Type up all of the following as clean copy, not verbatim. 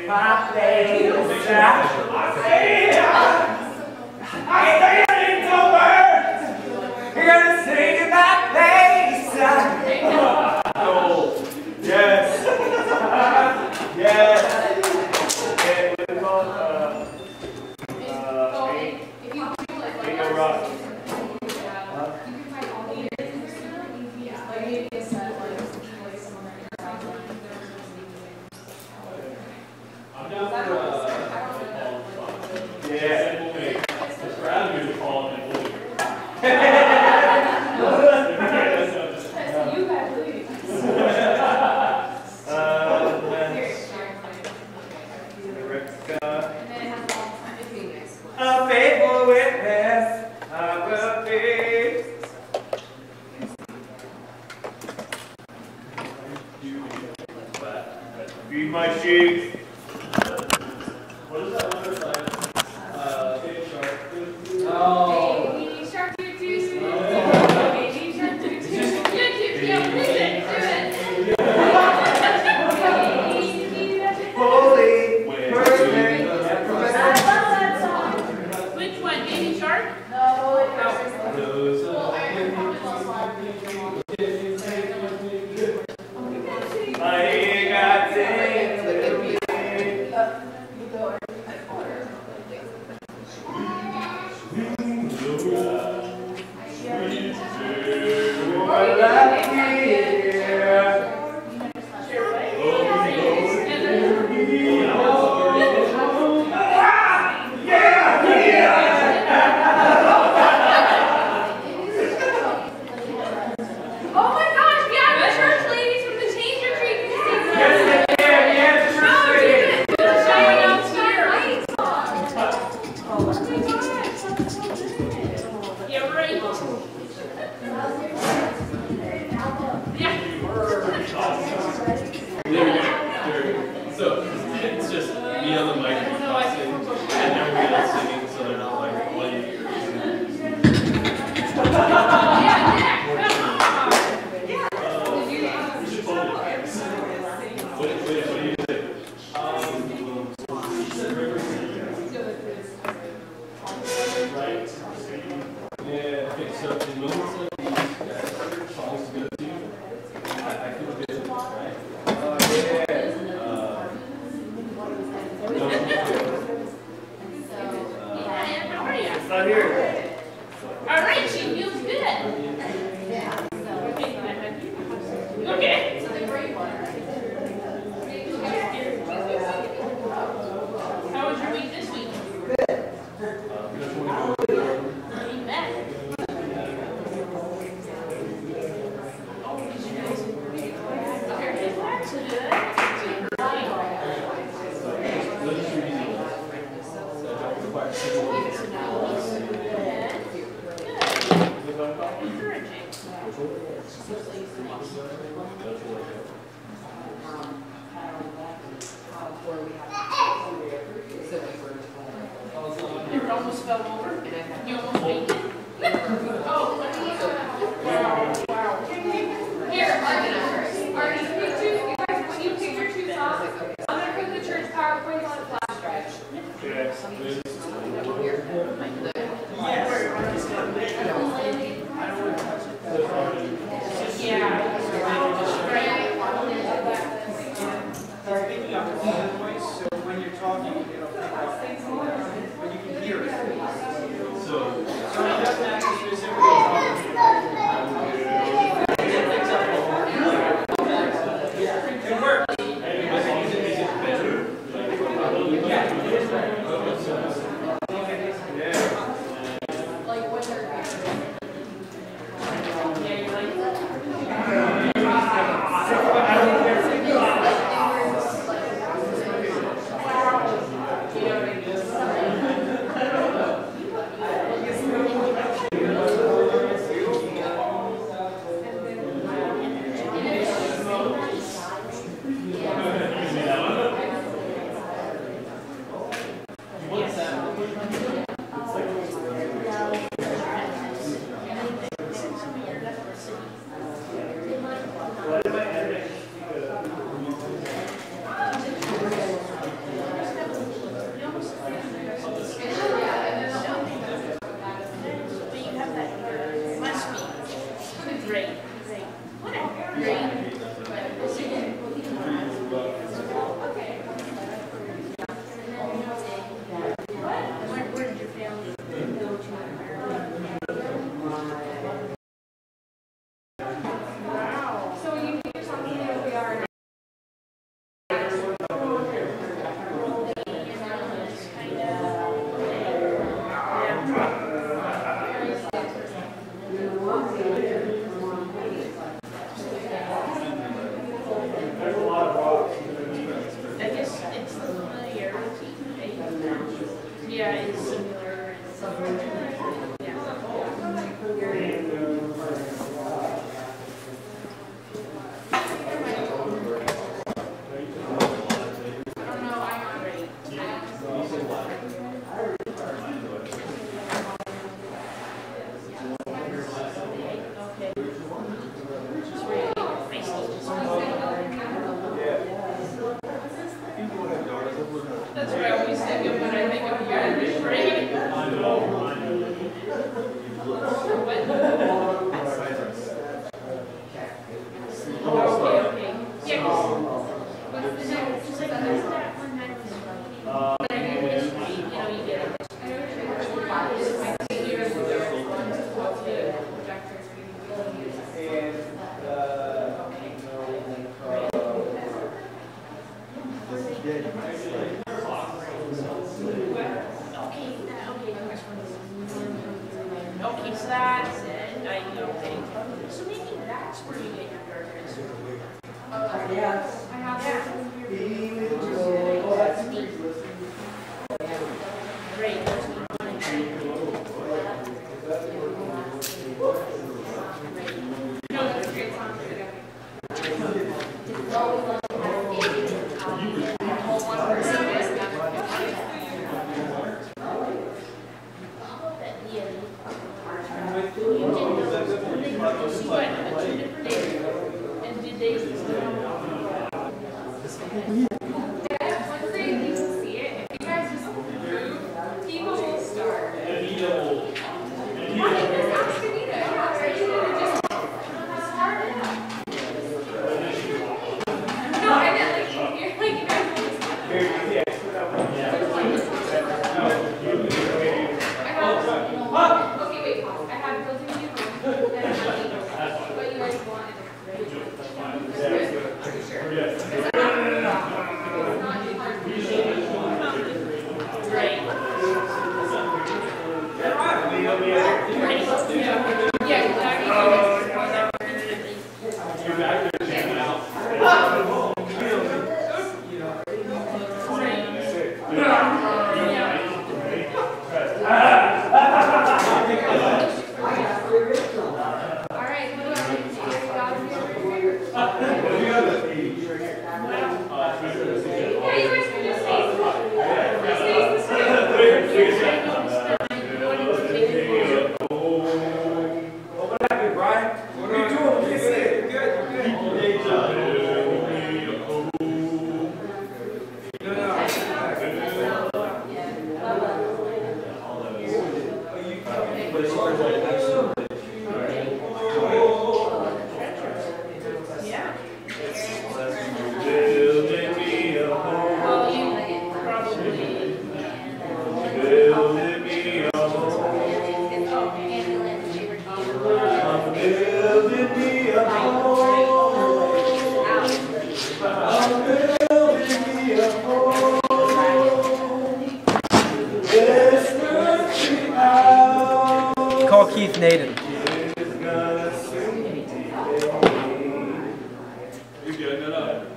my face. I say it into words. You're gonna sing in my face. Oh, yes. Yes. A faithful witness I will be. Feed my sheep. What is that one like? Baby shark. Oh. Baby shark doo doo. Baby shark doo doo. Yeah, do it. Holy, perfect. I love that song. Which one? Baby Shark? No, I got things to be. So it doesn't have to specifically talk That's what I always think of when I think of your brain. Okay. Yeah. What's the next? Just like that one next. But I mean, you know, you get it. I know what you're okay, so that's it. Okay. So maybe that's where you get your burgers. Yes. I have that. Oh, that's neat. Great. No, that's a great song. Call Keith Naden.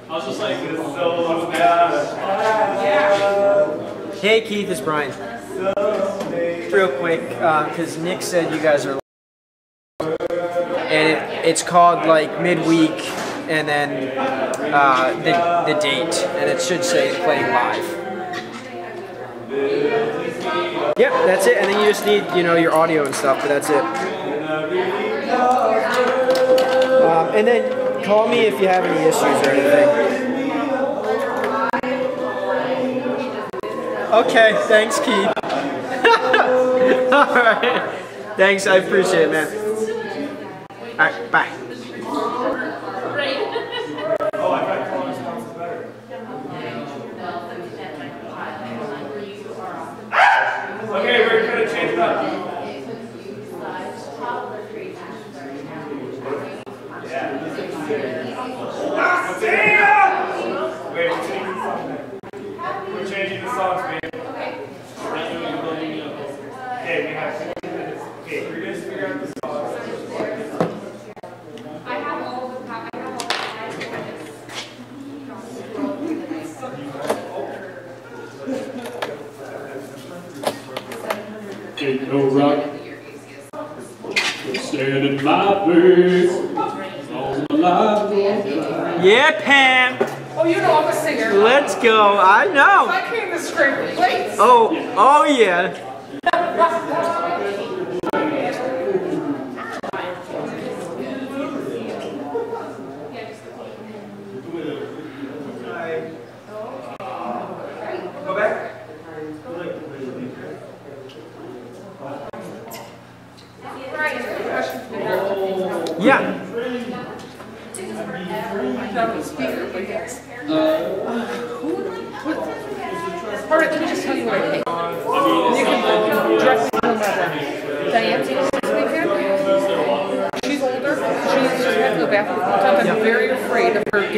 I was just like, so bad. Hey Keith, it's Brian. Real quick, because Nick said you guys are, and it's called like midweek, and then the date, and it should say playing live. Yep, that's it, and then you just need, you know, your audio and stuff, but that's it. And then call me if you have any issues or anything. Okay, thanks, Keith. Alright. Thanks, I appreciate it, man. Alright, bye. Okay, we're going to change it up. Wait, we're changing the songs, babe. Okay, we have 15 minutes. Okay, we're going to figure out the songs. I have all the Ain't no rock. Stand in my place. Yeah, Pam. Oh, you know I'm a singer. Let's go. I know. I came to scrape plates. Oh yeah. Go back.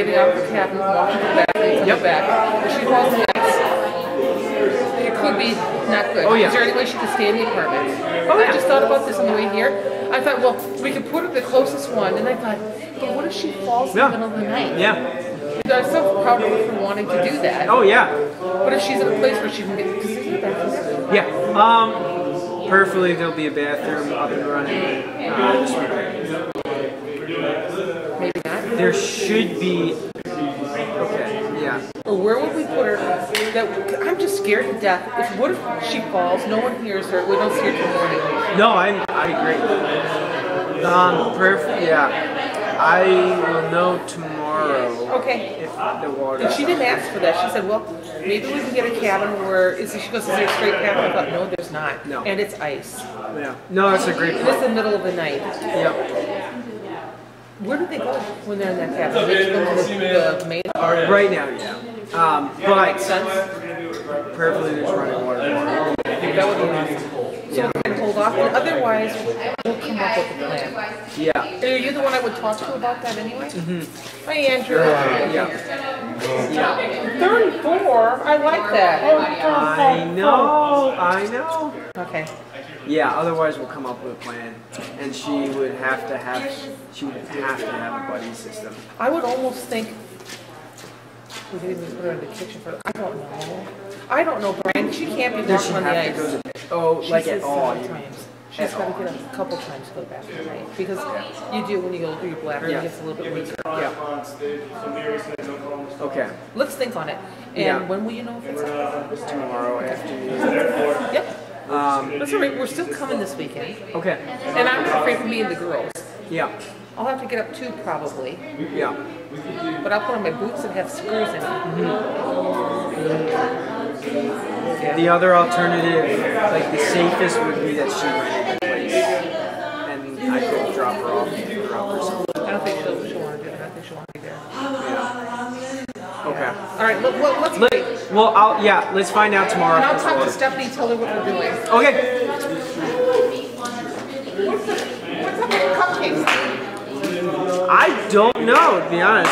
getting out of the cabin, walking to the bathroom, coming back. If she falls in the ice, it could be not good. Oh, yeah. Is there any way she could stay in the apartment? Oh, yeah. I just thought about this on the way here. I thought, well, we could put her the closest one, and I thought, but what if she falls in the middle of the night? Yeah. I'm so proud of her for wanting to do that. Oh, yeah. But if she's in a place where she can get, because there's no bathroom there. Yeah. Perfectly, there'll be a bathroom up and running. Maybe not. There should be. Okay. Yeah. Or where would we put her? That I'm just scared to death. What if she falls? No one hears her. We don't see her till morning. No, I agree. Perfect. Yeah. I will know tomorrow. Okay. If the water. And she didn't ask for that. She said, well, maybe we can get a cabin where, she goes, is there a straight cabin? I thought, no, there's not. No. And it's ice. Yeah. No, that's a great And point. it's the middle of the night. Yep. Where do they go when they're in that cabin? They go to the main. Right now, yeah. But Makes sense. perfectly, there's running water. That would be awesome. So we're going to hold off. And otherwise, we'll come up with a plan. Yeah. Are you the one I would talk to about that anyway? Mm-hmm. Hi, Andrew. Yeah. Third and 4. I like that. I know. Okay. Yeah. Otherwise, we'll come up with a plan, and she would have to have a buddy system. I would almost think we could even put her in the kitchen for. I don't know, Brian. She can't be Does she walking on the have to ice. go to? Oh, She like says at all? several times. She's got to get up a couple times to go to the bathroom, right? Because you do when you go through your bladder, Yeah. it gets a little bit weaker. Yeah. Okay. Let's think on it. And Yeah. when will you know if it's Tomorrow afternoon. Yep. That's all right. We're still coming this weekend. Okay. And I'm not afraid for me and the girls. Yeah. I'll have to get up too, probably. Yeah. But I'll put on my boots and have screws in them. The other alternative, like the safest, would be that she rented the place, and I could drop her off and pick her up or something. I don't think she'll want to do it. I think she'll want to be there. Okay. All right, let's wait. Let's find out tomorrow. And I'll talk to Stephanie, tell her what we're doing. Okay. What's up with the cupcakes? I don't know, to be honest.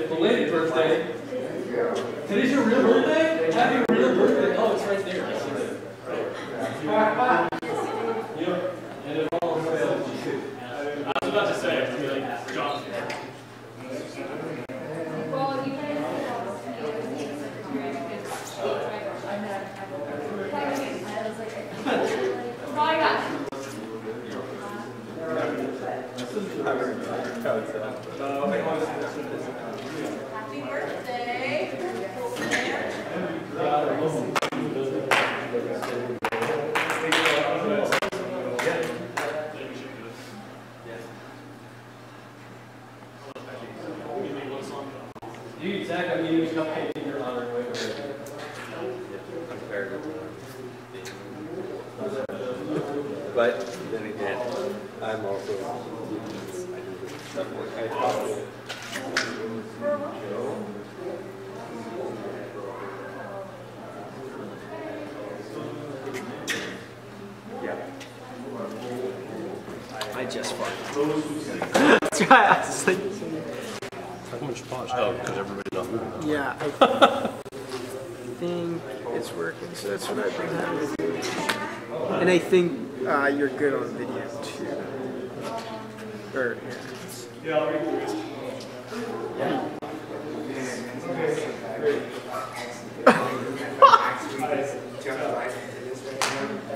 Belated birthday. Today's your real birthday? Happy real birthday. Oh, it's right there. I see that. And it all failed. I was about to say, it's gonna be like John. Happy birthday. Dude, Zach, I'm eating a cupcake in your honor. But then again, I'm also I just farted. That's right. I was like, how much pause? Oh, because everybody's not moving. yeah, I think it's working, so that's what I've been having to do. And I think you're good on video too. Or,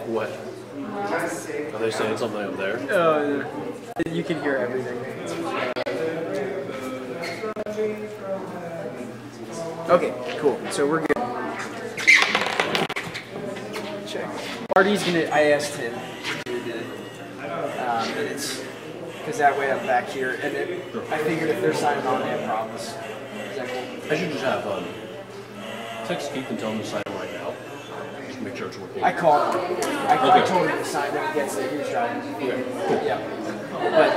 What? Are they saying something up there? oh, you can hear everything. Okay, cool. So we're good. check. Marty's gonna. I asked him to do the minutes because that way I'm back here, and then I figured if they're signing on, they have problems. Is that cool? I should just have text Keith and tell him to sign right now. Just make sure it's working. I called him. I told him to sign when he gets there. He was driving. Okay, cool. Yeah. But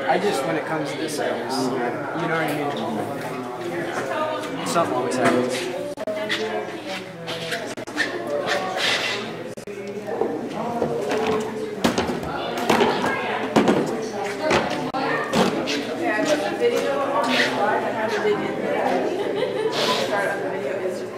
I just, when it comes to this, I always, you know what I mean? Something always happens. Okay, I put the video on the slide. I have to dig in there. Start on the video is just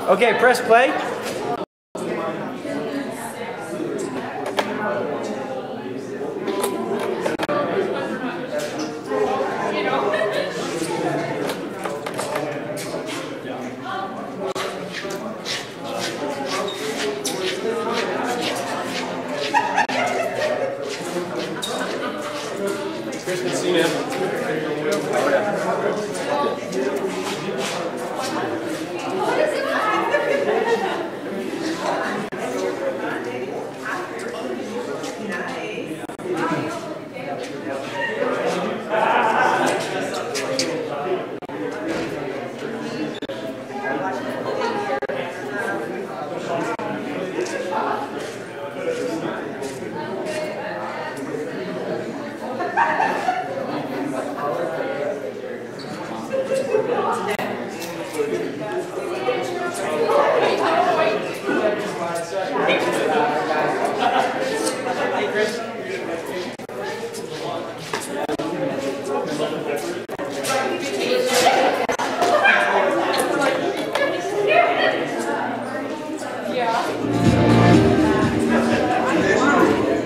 Okay, press play.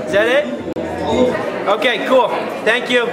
Is that it? Okay, cool. Thank you.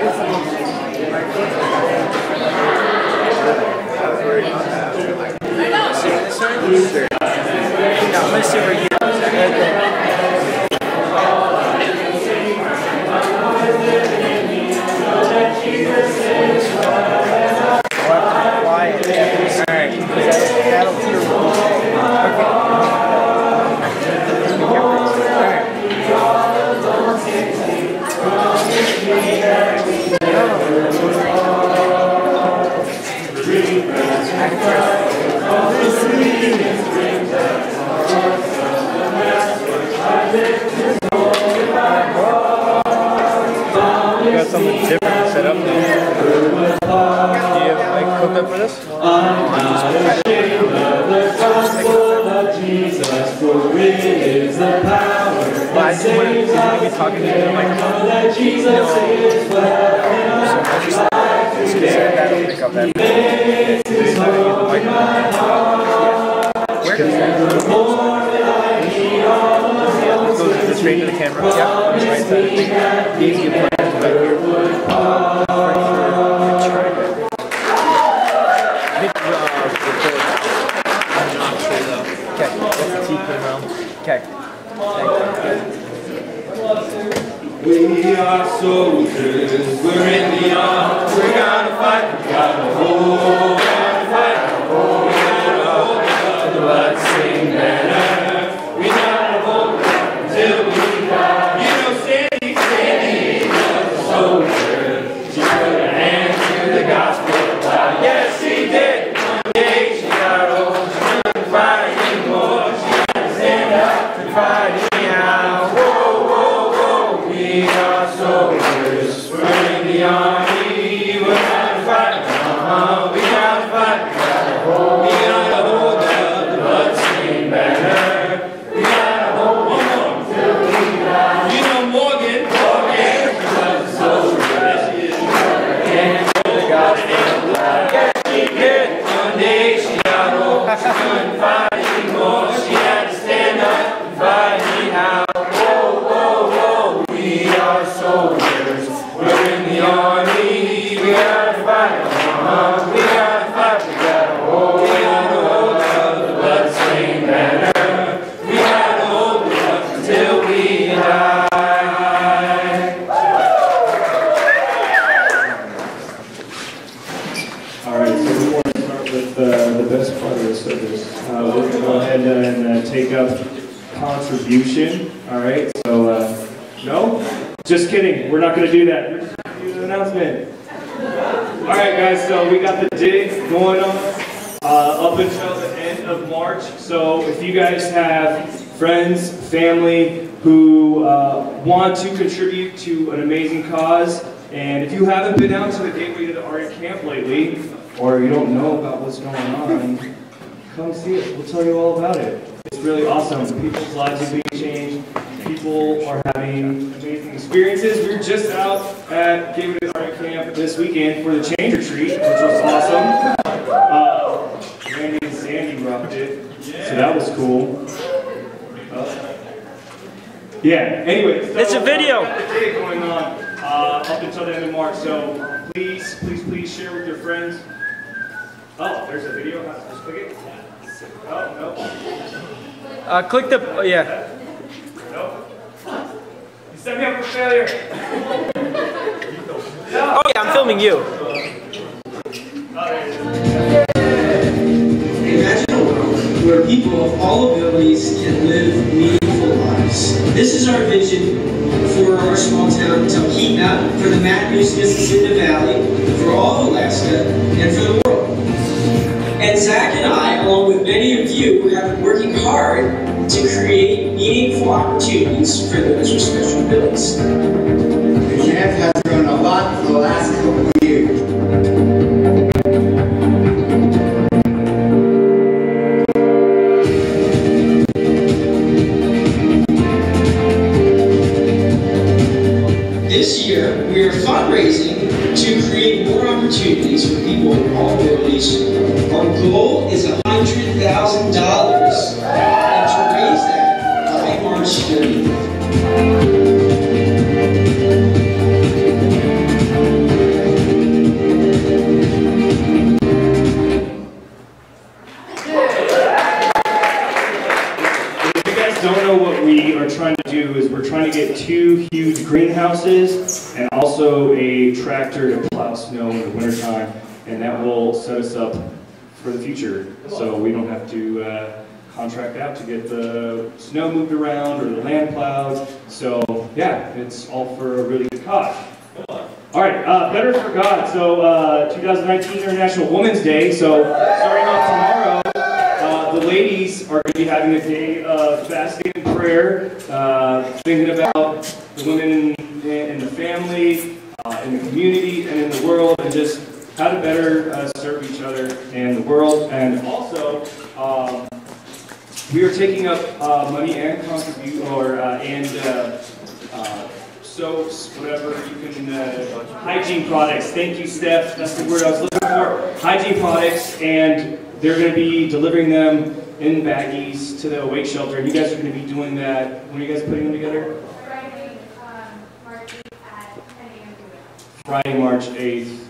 I'm gonna sit right here. Got something different to set up there. Do you have like cooked up for this? Well, I just want to be talking to the microphone. That'll pick up that. Where does that go? Goes straight to the camera. Yeah. Right side. These you put it right here. Okay. That's the T put around. Okay. We are soldiers, we're in the arms, we're gonna fight, we gotta hold, we gotta fight, we gotta hold the blood-stained banner, we gotta hold till we die. You know, Sandy was a soldier, she put her hands to the gospel cloud. Yes, she did. One day she got old, she couldn't fight anymore, she had to stand up and fight anyhow. We are soldiers, we're in the army, we're gonna fight, we gotta fight, we gotta hold up the blood-stained banner, we gotta hold one more till we die. You know Morgan was a soldier, yes she is, and the gospel light. Yes she did, one day she got old, she couldn't fight anymore, she had to stand up and fight anyhow. We are soldiers, we're in the army, we gotta fight, we gotta fight, we gotta hold up the blood-stained banner, we gotta hold it up until we die. Alright, so we want to start with the best part of the service. We're going to go ahead and take up contribution. Alright, so no? Just kidding, we're not going to do that. We're just going to do an announcement. Alright guys, so we got the dig going on up until the end of March. So if you guys have friends, family who want to contribute to an amazing cause, and if you haven't been out to the Gateway to the Art Camp lately, or you don't know about what's going on, come see it. We'll tell you all about it. It's really awesome. People's lives are being changed. People are having amazing experiences. We were just out at Gateway to the Art Camp this weekend for the Change Retreat, which was awesome. Randy and Sandy rocked it, so that was cool. Yeah, anyway. So, It's a video. We got the day going on up until the end of March, so please share with your friends. Oh, there's a video. Just click it. Oh, no. Click the, yeah. Nope. You set me up for failure. Oh yeah, I'm filming you. Imagine a world where people of all abilities can live meaningful lives. This is our vision for our small town, Talkeetna, for the Matthews business in the Valley, for all of Alaska, and for the world. And Zach and I, along with many of you, have been working hard to create meaningful opportunities for those with special abilities. The camp has grown a lot for the last couple of years. This year, we are fundraising to create more opportunities for people with all abilities. Our goal is $100,000 and to raise that by March 30th. buses, and also a tractor to plow snow in the wintertime, and that will set us up for the future, so we don't have to contract out to get the snow moved around or the land plowed. So yeah, it's all for a really good cause. All right, Better for God. So 2019 International Women's Day. So starting off tomorrow, the ladies are going to be having a day of fasting and prayer, thinking about the women in the family, in the community, and in the world, and just how to better serve each other and the world. And also, we are taking up money and contribute, or soaps, whatever you can, hygiene products. Thank you, Steph. That's the word I was looking for. Hygiene products, and they're going to be delivering them in baggies to the awake shelter. And you guys are going to be doing that. When are you guys putting them together? Friday, March 8th at 10 a.m. Friday, March 8th.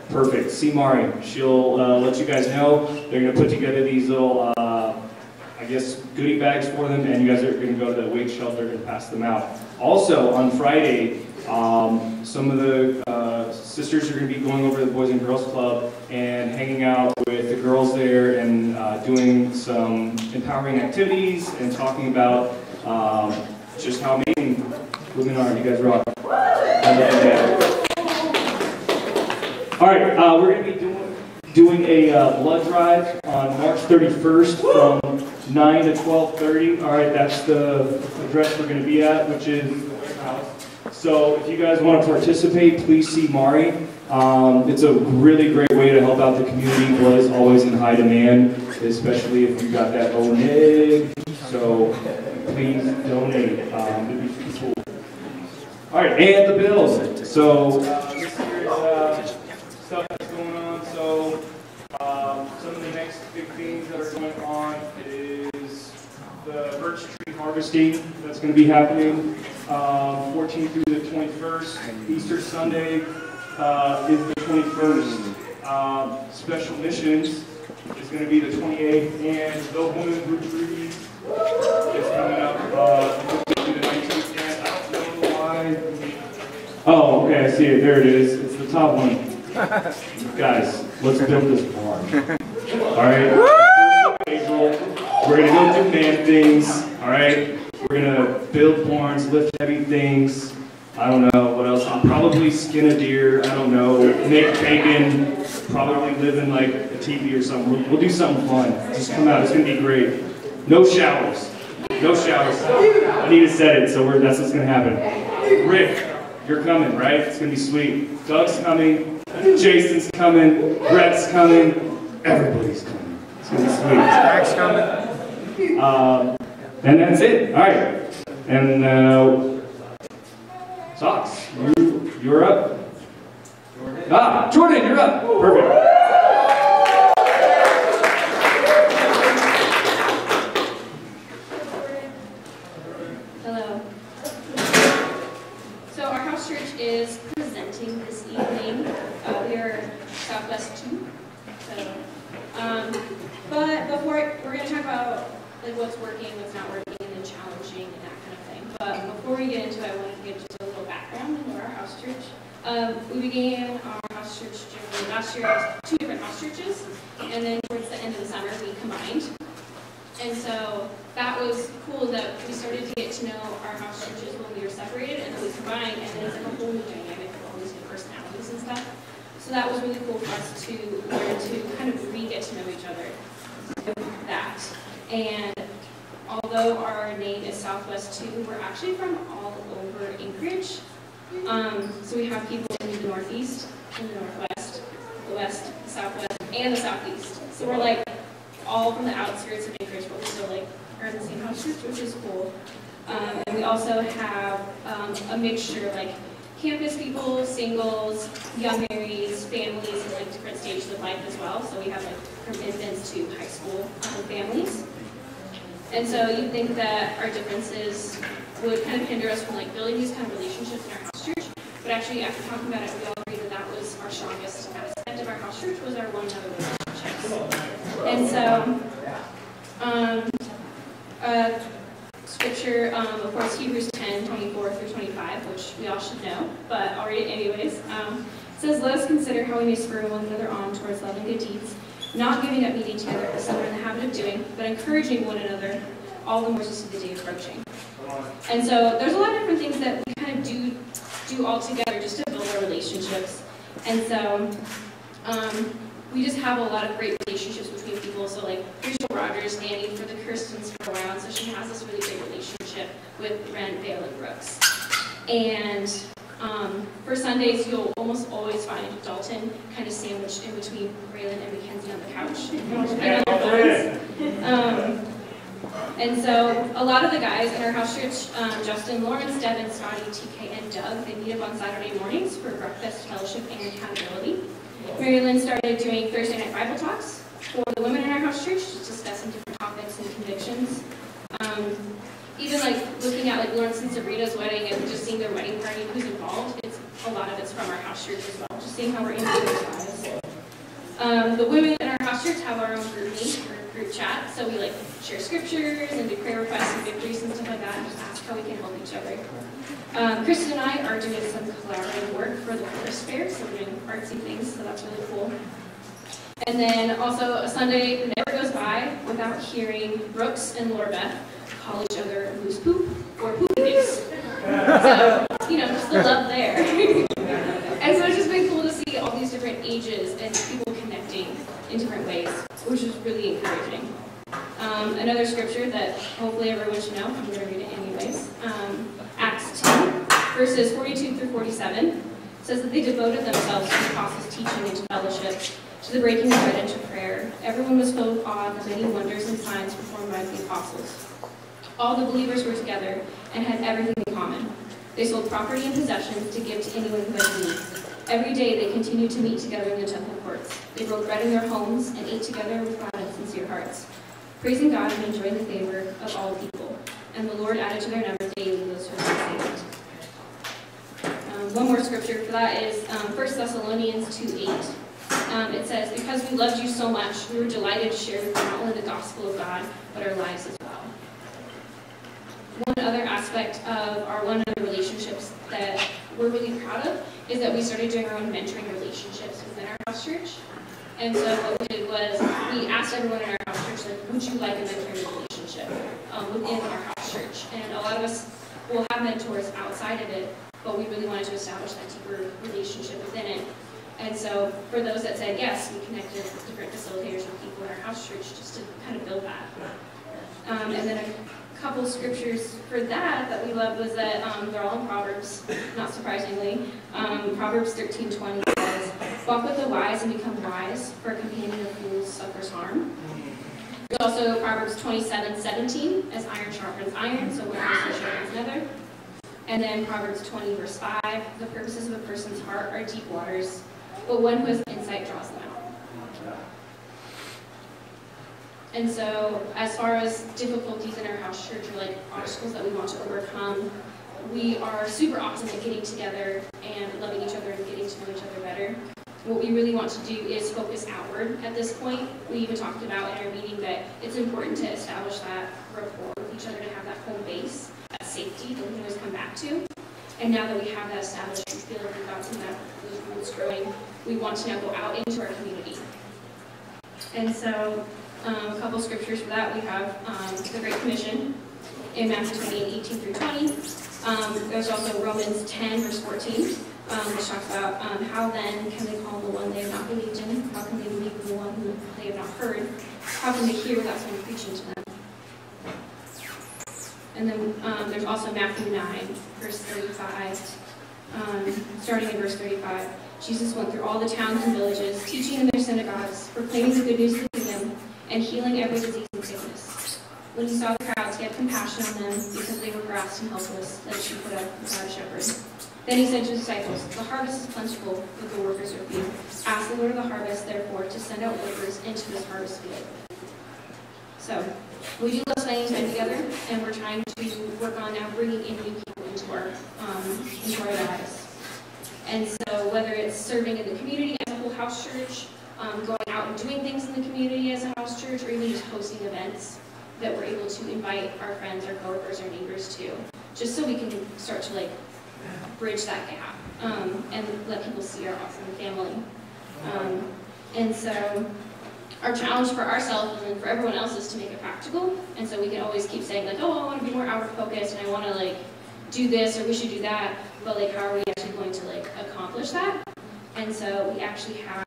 Perfect. See Mari. She'll let you guys know. They're going to put together these little, I guess, goodie bags for them, and you guys are going to go to the wake shelter and pass them out. Also, on Friday, some of the sisters are going to be going over to the Boys and Girls Club and hanging out with the girls there and doing some empowering activities and talking about just how amazing women are. You guys rock. I love that. All right, we're going to be doing a blood drive on March 31st from 9 to 12:30. All right, that's the address we're going to be at, which is the warehouse. So if you guys want to participate, please see Mari. It's a really great way to help out the community. Blood is always in high demand, especially if you got that O neg. So please donate. It'd be pretty cool. All right, and the bills. So this year's stuff that's going on. So some of the next big things that are going on is the birch tree harvesting that's going to be happening 14th through the 21st. Easter Sunday is the 21st. Special missions is going to be the 28th, and the women's retreat is coming up through the 19th. And I don't know why. Oh, okay, I see it. There it is. It's the top one. Guys, let's build this barn. Alright? We're going to go do man things. Alright? We're going to build barns, lift heavy things. I don't know what else. Probably skin a deer. I don't know. Make bacon. Probably live in like a TV or something. We'll do something fun. Just come out. It's going to be great. No showers. No showers. Anita said it, so that's what's going to happen. Rick, you're coming, right? It's going to be sweet. Doug's coming. Jason's coming, Brett's coming, everybody's coming. It's going to be sweet. Zach's coming. And that's it. All right. And Socks, you're up. Jordan, you're up. Perfect. Hello. So our house church is presenting this evening. We are Southwest 2. So, but before we're going to talk about like what's working, what's not working, and challenging, and that kind of thing. But before we get into it, I want to give just a little background into our house church. We began our house church journey last year as 2 different house churches, and then towards the end of the summer we combined. And so that was cool that we started to get to know our house churches when we were separated, and then we combined, and then it's like a whole new dynamic with all these new personalities and stuff. So that was really cool for us to learn to kind of re-get to know each other with that. And although our name is Southwest 2, we're actually from all over Anchorage. So we have people in the Northeast, in the Northwest, the West, the Southwest, and the Southeast. So we're like all from the outskirts of Anchorage, but we still like are in the same house church, which is cool. And we also have a mixture like campus people, singles, young marrieds, families, and like different stages of life as well. So we have like from infants to high school families. And so you'd think that our differences would kind of hinder us from like building these kind of relationships in our house church. But actually, after talking about it, we all agreed that that was our strongest aspect of our house church was our one another relationships. And so, scripture of course, Hebrews 10, 24 through 25, which we all should know, but I'll read it anyways. It says, "Let us consider how we may spur one another on towards love and good deeds, not giving up meeting together as some are in the habit of doing, but encouraging one another, all the more to see the day approaching." And so there's a lot of different things that we kind of do all together just to build our relationships. And so we just have a lot of great relationships between people. So like Rachel Rogers, Nanny for the Kirstens for a while, and so she has this really great relationship with Ren, Vale, and Brooks. And for Sundays, you'll almost always find Dalton kind of sandwiched in between Raylan and Mackenzie on the couch. And so a lot of the guys in our house church, Justin, Lawrence, Devin, Scotty, TK, and Doug, they meet up on Saturday mornings for breakfast, fellowship, and accountability. Mary Lynn started doing Thursday night Bible talks for the women in our house church, just discussing different topics and convictions. Even like looking at like Lawrence and Sabrina's wedding and just seeing their wedding party, who's involved, a lot of it's from our house church as well, just seeing how we're into their lives. The women in our house church have our own group meet or group chat, so we like share scriptures and do prayer requests and victories and stuff like that, and just ask how we can help each other. Kristen and I are doing some collaborative work for the Forest Fair, so we're doing artsy things, so that's really cool. And then also a Sunday never goes by without hearing Brooks and Laura Beth call each other loose poop or poopy dicks. So, you know, just the love there. And so it's just been cool to see all these different ages and people connecting in different ways, which is really encouraging. Another scripture that hopefully everyone should know, I'm going to read it anyways. Acts 2, verses 42 through 47, says that they devoted themselves to the apostles' teaching and to fellowship, to the breaking of bread and to prayer. Everyone was filled with awe at the many wonders and signs performed by the apostles. All the believers were together and had everything in common. They sold property and possessions to give to anyone who had need. Every day they continued to meet together in the temple courts. They broke bread in their homes and ate together with glad and sincere hearts, praising God and enjoying the favor of all people. And the Lord added to their number daily those who were saved. One more scripture for that is 1 Thessalonians 2:8. It says, "Because we loved you so much, we were delighted to share with you not only the gospel of God, but our lives as well." One other aspect of our one another relationships that we're really proud of is that we started doing our own mentoring relationships within our house church. And so what we did was we asked everyone in our house church, like, would you like a mentoring relationship within our house church? And a lot of us will have mentors outside of it, but we really wanted to establish that deeper relationship within it. And so for those that said yes, we connected with different facilitators and people in our house church just to kind of build that. And then a couple scriptures for that we love was that they're all in Proverbs, not surprisingly. Proverbs 13:20 says, "Walk with the wise and become wise, for a companion of fools suffers harm." There's also Proverbs 27:17, "As iron sharpens iron, so one person sharpens another." And then Proverbs 20, verse 5, "The purposes of a person's heart are deep waters, but one who has insight draws them out." And so, as far as difficulties in our house church or like obstacles that we want to overcome, we are super awesome at getting together and loving each other and getting to know each other better. What we really want to do is focus outward at this point. We even talked about in our meeting that it's important to establish that rapport with each other, to have that home base, that safety that we can always come back to. And now that we have that established, we feel like we've got some of those roots growing, we want to now go out into our community. And so, a couple scriptures for that. We have the Great Commission in Matthew 28:18 through 20. There's also Romans 10, verse 14, which talks about how then can they call on the one they have not believed in? How can they believe in the one who they have not heard? How can they hear without someone preaching to them? And then there's also Matthew 9, verse 35. Starting in verse 35, Jesus went through all the towns and villages, teaching in their synagogues, proclaiming the good news of the kingdom, and healing every disease and sickness. When he saw the crowds, he had compassion on them because they were harassed and helpless, like sheep without a shepherd. Then he said to his disciples, "The harvest is plentiful, but the workers are few. Ask the Lord of the harvest, therefore, to send out workers into his harvest field." So, we do love spending time together, and we're trying to work on now bringing in new people into our lives. And so, whether it's serving in the community as a whole house church, going out and doing things in the community as a house church, or even just hosting events, that we're able to invite our friends, our coworkers, our neighbors to, just so we can start to like bridge that gap and let people see our awesome family. And so our challenge for ourselves and for everyone else is to make it practical. And so we can always keep saying like, oh, I want to be more outward focused and I want to like do this or we should do that. But like, how are we actually going to like accomplish that? And so we actually have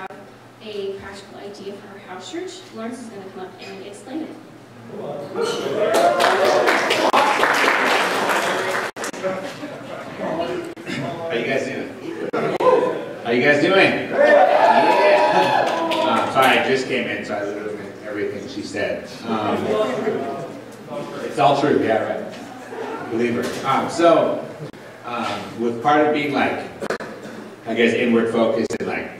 a practical idea for our house church. Lawrence is going to come up and explain it. How you guys doing? How you guys doing? Yeah. Sorry, I just came in, so I literally meant everything she said. It's all true, yeah, right. Believe her. With part of being like, I guess, inward focused and like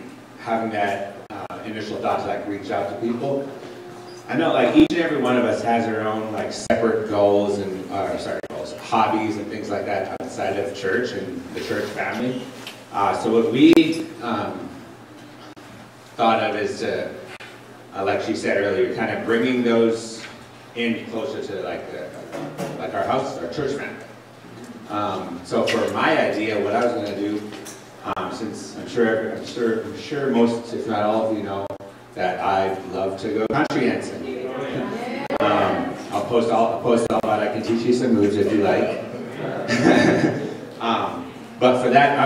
having that initial thought to like reach out to people, I know like each and every one of us has our own like separate goals and hobbies and things like that outside of church and the church family. So what we thought of is to, like she said earlier, kind of bringing those in closer to like our house, our church family. So for my idea, what I was going to do, since I'm sure most, if not all of you know, that I love to go country dancing. I'll post all about. I can teach you some moves if you like. But for that,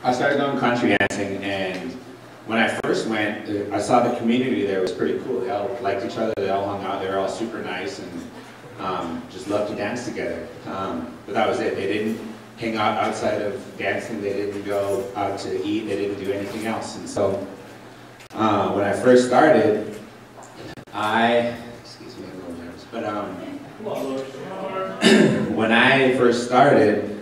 I started going country dancing, and when I first went, I saw the community there was pretty cool. They all liked each other. They all hung out. They were all super nice and just loved to dance together. But that was it. They didn't hang out outside of dancing. They didn't go out to eat. They didn't do anything else. And so when I first started, excuse me, I'm a little nervous, but when I first started,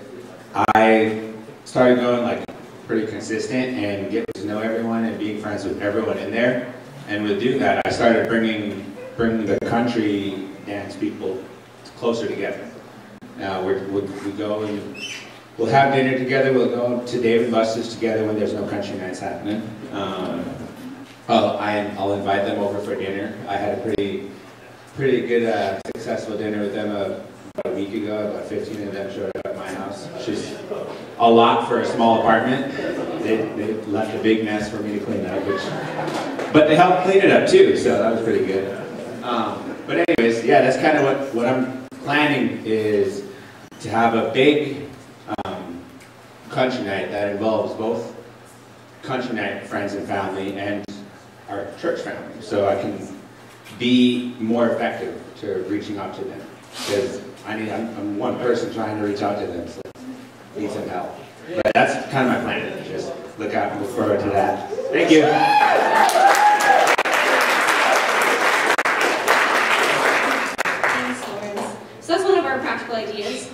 I started going like pretty consistent and getting to know everyone and being friends with everyone in there. And with doing that, I started bringing the country dance people closer together. Now we go and we'll have dinner together. We'll go to Dave & Buster's together when there's no country nights happening. I'll invite them over for dinner. I had a pretty good, successful dinner with them about a week ago. About 15 of them showed up at my house, which is a lot for a small apartment. They left a big mess for me to clean up, but they helped clean it up too, so that was pretty good. But anyways, yeah, that's kind of what I'm planning, is to have a big country night that involves both country night friends and family and our church family, so I can be more effective to reaching out to them, because I'm one person trying to reach out to them, so I need some help. But that's kind of my plan. Just look out and look forward to that. Thank you. Thanks, Lawrence. So that's one of our practical ideas,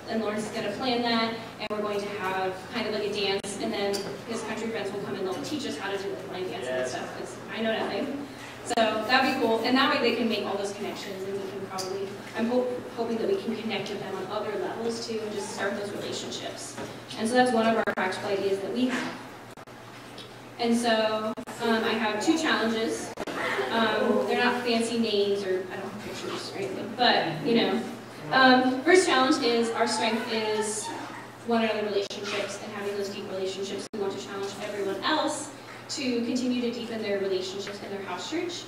and Lawrence is going to plan that, and we're going to have kind of like a dance, and then his country friends will come and they'll teach us how to do like line dancing and stuff, because I know nothing. So that'd be cool, and that way they can make all those connections, and we can probably, I'm hoping that we can connect with them on other levels too, and just start those relationships. And so that's one of our practical ideas that we have. And so I have two challenges. They're not fancy names, or I don't have pictures or anything, but you know. First challenge is our strength is one another relationships and having those deep relationships. We want to challenge everyone else to continue to deepen their relationships in their house church,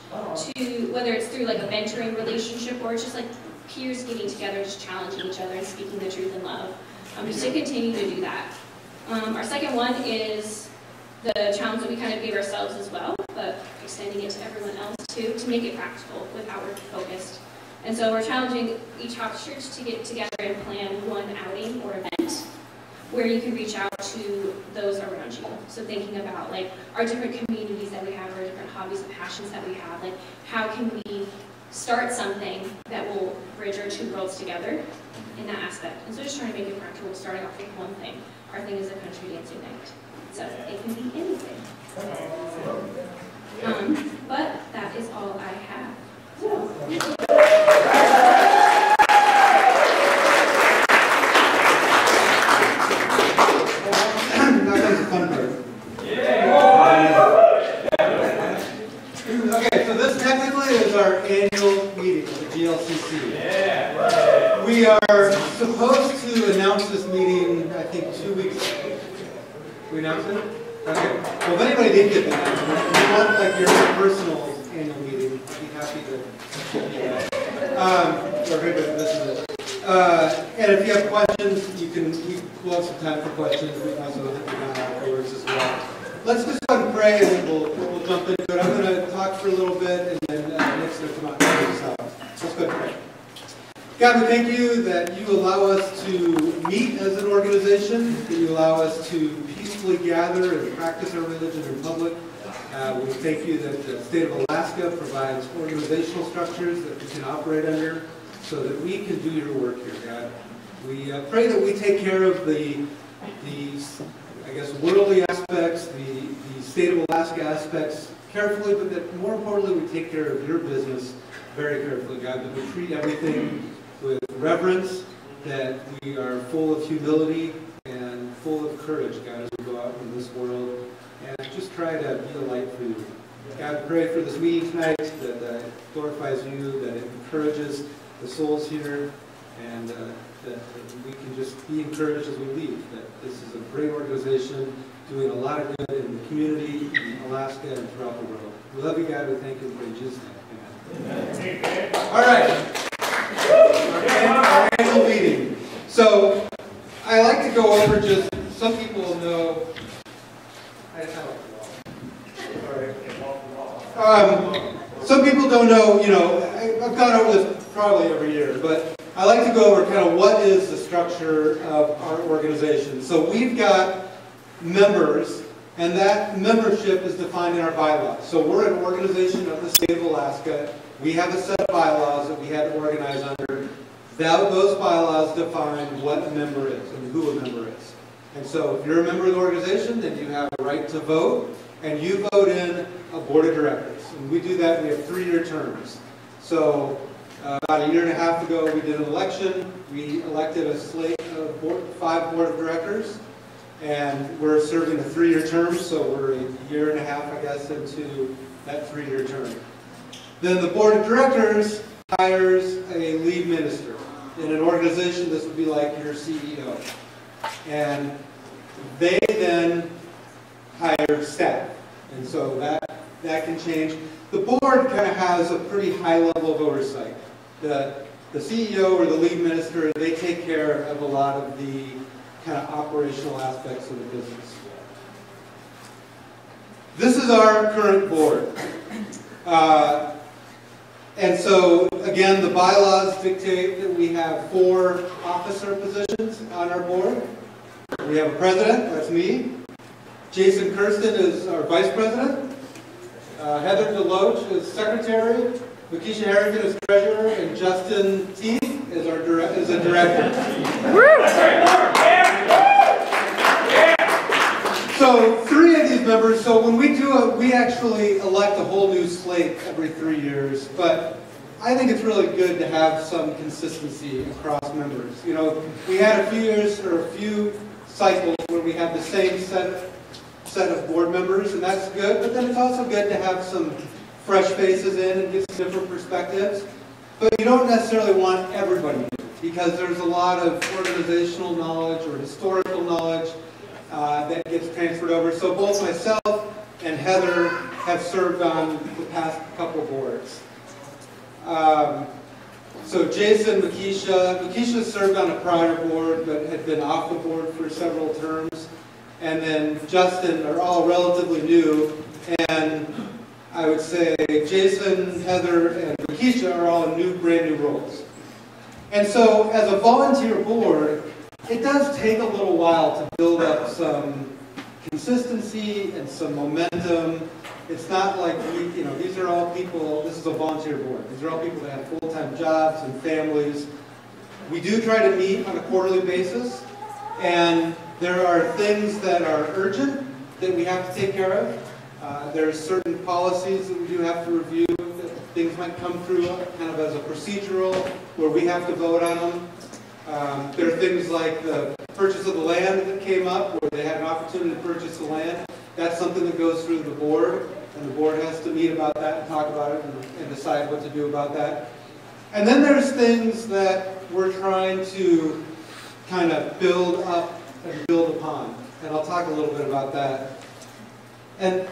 to whether it's through like a mentoring relationship or it's just like peers getting together, just challenging each other and speaking the truth in love, just to continue to do that. Our second one is the challenge that we kind of gave ourselves as well, but extending it to everyone else too, to make it practical with outward focused. And so we're challenging each house church to get together and plan one outing or event where you can reach out to those around you. So thinking about like our different communities that we have, our different hobbies and passions that we have, like how can we start something that will bridge our two worlds together in that aspect. And so just trying to make it practical, starting off with one thing. Our thing is a country dancing night. So it can be anything. But that is all I have. Okay, so this technically is our annual meeting of the We are supposed to announce this meeting, I think, 2 weeks ago. We announced it? Okay. Well, if anybody did get the announcement, if you want like your personal annual meeting, I'd be happy to do that. And if you have questions, we'll have some time for questions. We can also have them afterwards as well. Let's just go and pray, and then we'll jump into it. I'm going to talk for a little bit, and then Nick's going to come out and take us out. Let's go and pray. God, we thank you that you allow us to meet as an organization, that you allow us to peacefully gather and practice our religion in public. We thank you that the state of Alaska provides organizational structures that we can operate under so that we can do your work here, God. We pray that we take care of the I guess, worldly aspects, the state of Alaska aspects carefully, but that more importantly, we take care of your business very carefully, God, that we treat everything with reverence, that we are full of humility and full of courage, God, as we go out in this world, and just try to be a light for you. God, pray for this meeting tonight, that it glorifies you, that it encourages the souls here, and that we can just be encouraged as we leave, that this is a great organization doing a lot of good in the community, in Alaska, and throughout the world. We love you, God. We thank you in Jesus' name. Amen. All right. Our annual meeting. So I like to go over just, some people know, some people don't know, I've gone over this probably every year, but I like to go over kind of what is the structure of our organization. So we've got members, and that membership is defined in our bylaws. So we're an organization of the state of Alaska. We have a set of bylaws that we had to organize under. Those bylaws define what a member is and who a member is. And so if you're a member of the organization, then you have a right to vote, and you vote in a board of directors. And we do that, we have 3-year terms. So about a year and a half ago, we did an election. We elected a slate of 5 board of directors, and we're serving a 3-year term, so we're a year and a half, I guess, into that 3-year term. Then the board of directors hires a lead minister. In an organization, this would be like your CEO. And they then hire staff. And so that can change. The board kind of has a pretty high level of oversight. The CEO or the lead minister, they take care of a lot of the kind of operational aspects of the business. This is our current board. And so, again, the bylaws dictate that we have 4 officer positions on our board. We have a president, that's me. Jason Kirsten is our vice president. Heather DeLoach is secretary. Makisha Harrington is treasurer, and Justin Teague is a director. So 3 of these members, so when we do we actually elect a whole new slate every 3 years, but I think it's really good to have some consistency across members. We had a few years or a few cycles where we had the same set of board members, and that's good, but then it's also good to have some fresh faces in and get some different perspectives. But you don't necessarily want everybody new, because there's a lot of organizational knowledge or historical knowledge that gets transferred over. So both myself and Heather have served on the past couple boards. So Jason, Makisha served on a prior board but had been off the board for several terms. And then Justin are all relatively new, and I would say Jason, Heather, and Makisha are all in brand new roles. And so as a volunteer board, it does take a little while to build up some consistency and some momentum. It's not like these are all people, this is a volunteer board. These are all people that have full-time jobs and families. We do try to meet on a quarterly basis, and there are things that are urgent that we have to take care of. There are certain policies that we do have to review. Things might come through kind of as a procedural where we have to vote on them. There are things like the purchase of the land that came up where they had an opportunity to purchase the land. That's something that goes through the board, and the board has to meet about that and talk about it and decide what to do about that. And then there's things that, we're trying to kind of build up and build upon. And I'll talk a little bit about that. And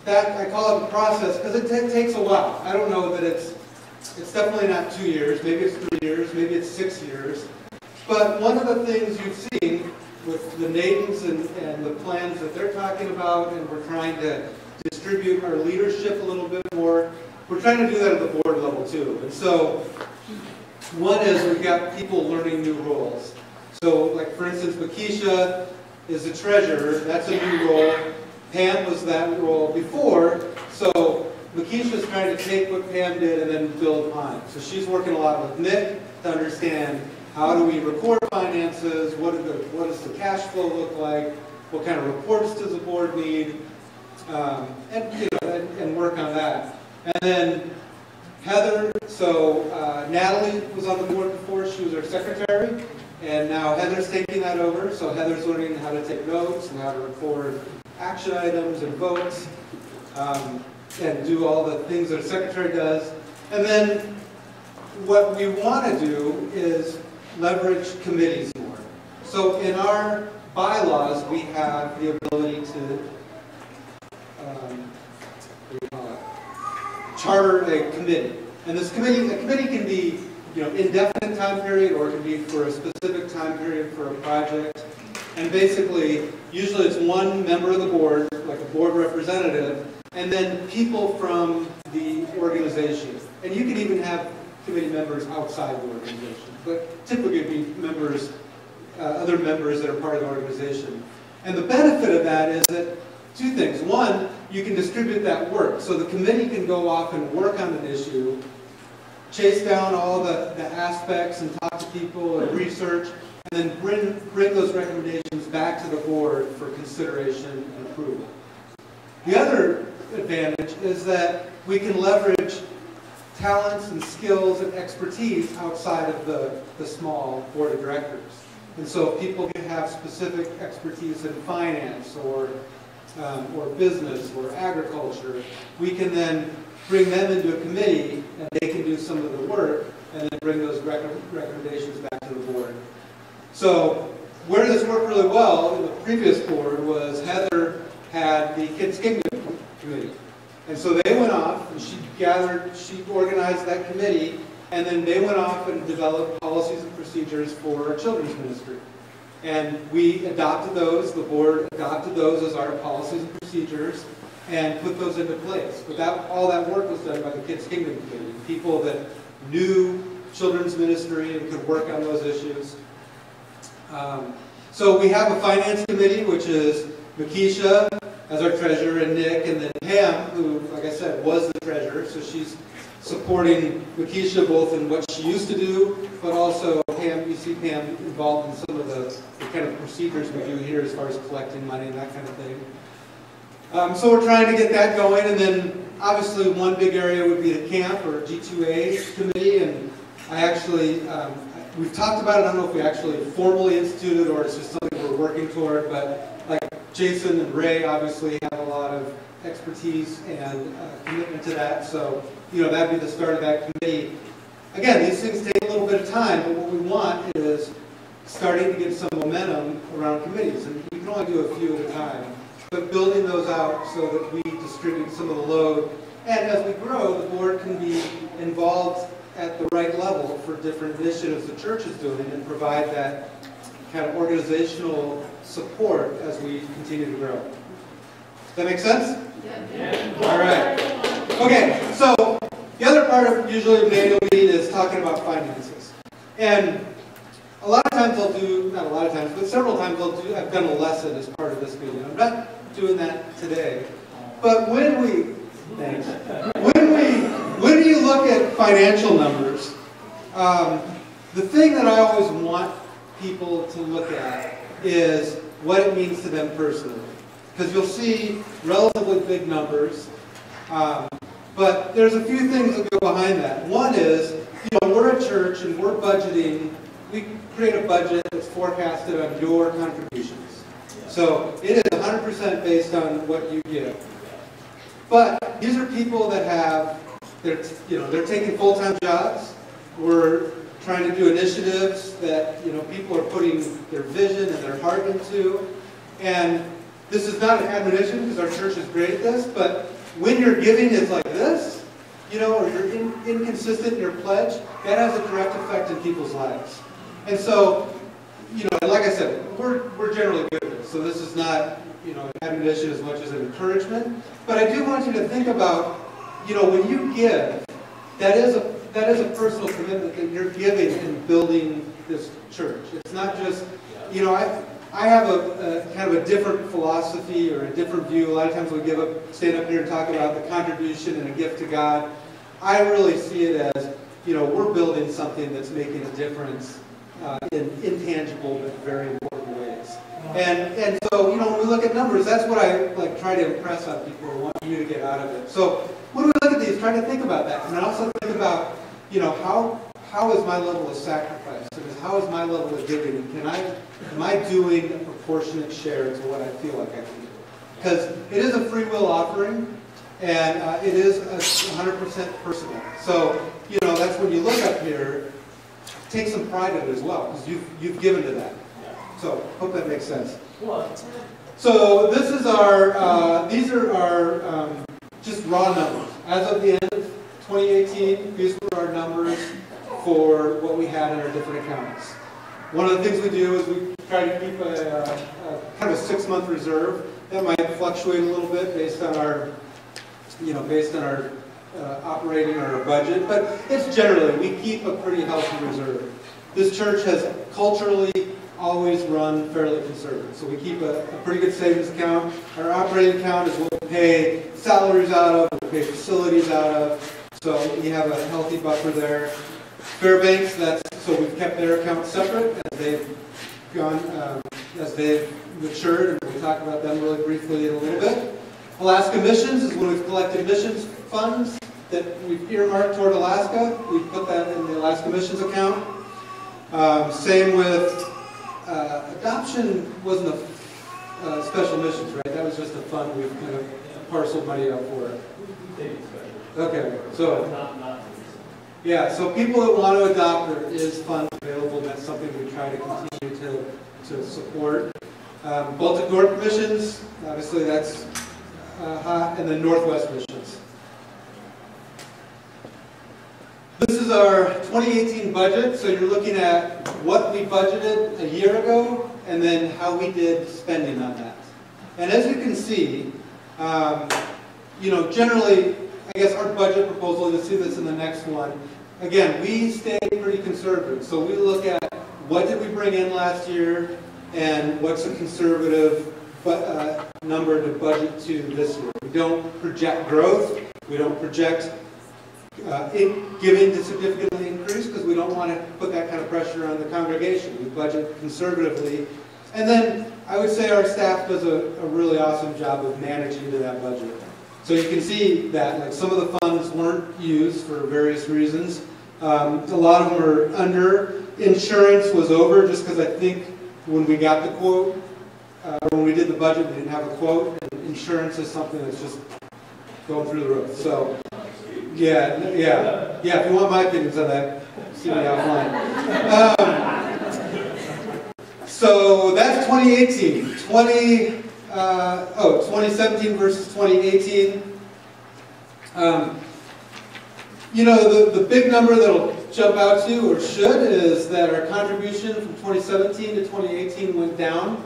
that, I call it a process because it takes a while. I don't know that it's definitely not 2 years, maybe it's 3 years, maybe it's 6 years. But one of the things you've seen with the Natans and the plans that they're talking about, and we're trying to distribute our leadership a little bit more, we're trying to do that at the board level too. And so one is we've got people learning new roles. So like for instance, Makisha is a treasurer, that's a new role. Pam was that role before, so Makisha's trying to take what Pam did and then build on it. So she's working a lot with Nick to understand how do we record finances, what does the cash flow look like, what kind of reports does the board need, and work on that. And then Heather, so Natalie was on the board before, she was our secretary, and now Heather's taking that over, so Heather's learning how to take notes and how to record action items and votes, and do all the things that a secretary does. And then what we want to do is leverage committees more. So in our bylaws, we have the ability to charter a committee. And this committee, a committee can be, indefinite time period, or it can be for a specific time period for a project. And basically, usually it's one member of the board, like a board representative, and then people from the organization. And you can even have committee members outside the organization, but typically it'd be members, other members that are part of the organization. And the benefit of that is that two things. One, you can distribute that work. So the committee can go off and work on an issue, chase down all the aspects and talk to people and research, and then bring those recommendations back to the board for consideration and approval. The other advantage is that we can leverage talents and skills and expertise outside of the small board of directors. And so if people can have specific expertise in finance or business or agriculture, we can then bring them into a committee and they can do some of the work and then bring those recommendations back to the board. So where this worked really well in the previous board was Heather had the Kids Kingdom Committee. And so they went off and she organized that committee, and then they went off and developed policies and procedures for our children's ministry. And we adopted those, the board adopted those as our policies and procedures and put those into place. But all that work was done by the Kids Kingdom Committee, people that knew children's ministry and could work on those issues. So we have a finance committee, which is Makisha as our treasurer, and Nick, and then Pam, who, like I said, was the treasurer. So she's supporting Makisha both in what she used to do, but also Pam, you see Pam involved in some of the kind of procedures we do here as far as collecting money and that kind of thing. So we're trying to get that going, and then obviously one big area would be the camp or G2A committee, and I actually, we've talked about it, I don't know if we actually formally instituted or it's just something we're working toward, but like Jason and Ray obviously have a lot of expertise and commitment to that, so that'd be the start of that committee. Again, these things take a little bit of time, but what we want is starting to get some momentum around committees, and you can only do a few at a time, but building those out so that we distribute some of the load, and as we grow, the board can be involved at the right level for different initiatives the church is doing and provide that kind of organizational support as we continue to grow. Does that make sense? Yeah. All right. Okay, so the other part of usually the annual meeting is talking about finances. And a lot of times I'll do, not a lot of times, but several times I've done a lesson as part of this meeting. I'm not doing that today. But when you look at financial numbers, the thing that I always want people to look at is what it means to them personally. Because you'll see relatively big numbers, but there's a few things that go behind that. One is, we're a church and we're budgeting, we create a budget that's forecasted on your contributions. So it is 100% based on what you give. But these are people that have, they're taking full-time jobs. We're trying to do initiatives that people are putting their vision and their heart into. And this is not an admonition because our church is great at this, but when your giving is like this, or you're inconsistent in your pledge, that has a direct effect in people's lives. And so, like I said, we're generally good at this. So this is not, an admonition as much as an encouragement. But I do want you to think about, when you give, that is a personal commitment that you're giving in building this church. It's not just, I have a kind of a different philosophy or a different view. A lot of times we stand up here and talk about the contribution and a gift to God. I really see it as, we're building something that's making a difference in intangible but very important ways. And so, when we look at numbers, that's what I try to impress on people or want you to get out of it. So when we look at these, try to think about that. And then also think about, how is my level of sacrifice? And how is my level of giving? And am I doing a proportionate share to what I feel like I can do? Because it is a free will offering, and it is 100% personal. So, that's when you look up here, take some pride in it as well, because you've given to that. So, hope that makes sense. So, this is these are our just raw numbers. As of the end of 2018, these were our numbers for what we had in our different accounts. One of the things we do is we try to keep a kind of a 6-month reserve. That might fluctuate a little bit based on our, operating or our budget, but it's generally, we keep a pretty healthy reserve. This church has culturally always run fairly conservative. So we keep a pretty good savings account. Our operating account is what we pay salaries out of, we pay facilities out of. So we have a healthy buffer there. Fairbanks, so we've kept their account separate as they've gone, as they've matured, and we'll talk about them really briefly in a little bit. Alaska Missions is when we've collected missions funds that we've earmarked toward Alaska. We've put that in the Alaska Missions account. Same with adoption wasn't a special missions, right? That was just a fund we've kind of parceled money out for it. Okay, so yeah, so people that want to adopt, there is funds available. That's something we try to continue to support. Baltic North Missions, obviously that's hot, and then Northwest Missions. This is our 2018 budget, so you're looking at what we budgeted a year ago and then how we did spending on that. And as you can see, generally, I guess our budget proposal, you'll see this in the next one, again, we stay pretty conservative. So we look at what did we bring in last year and what's a conservative number to budget to this year. We don't project growth. We don't project giving to significantly increase because we don't want to put that kind of pressure on the congregation. We budget conservatively. And then I would say our staff does a really awesome job of managing to that budget. So you can see that some of the funds weren't used for various reasons. A lot of them are under. Insurance was over just because I think when we got the quote, when we did the budget, we didn't have a quote. And insurance is something that's just going through the roof. So, yeah. If you want my opinions on that, see me offline. So that's 2018. 2017 versus 2018. The big number that'll jump out to you, or should, is that our contribution from 2017 to 2018 went down.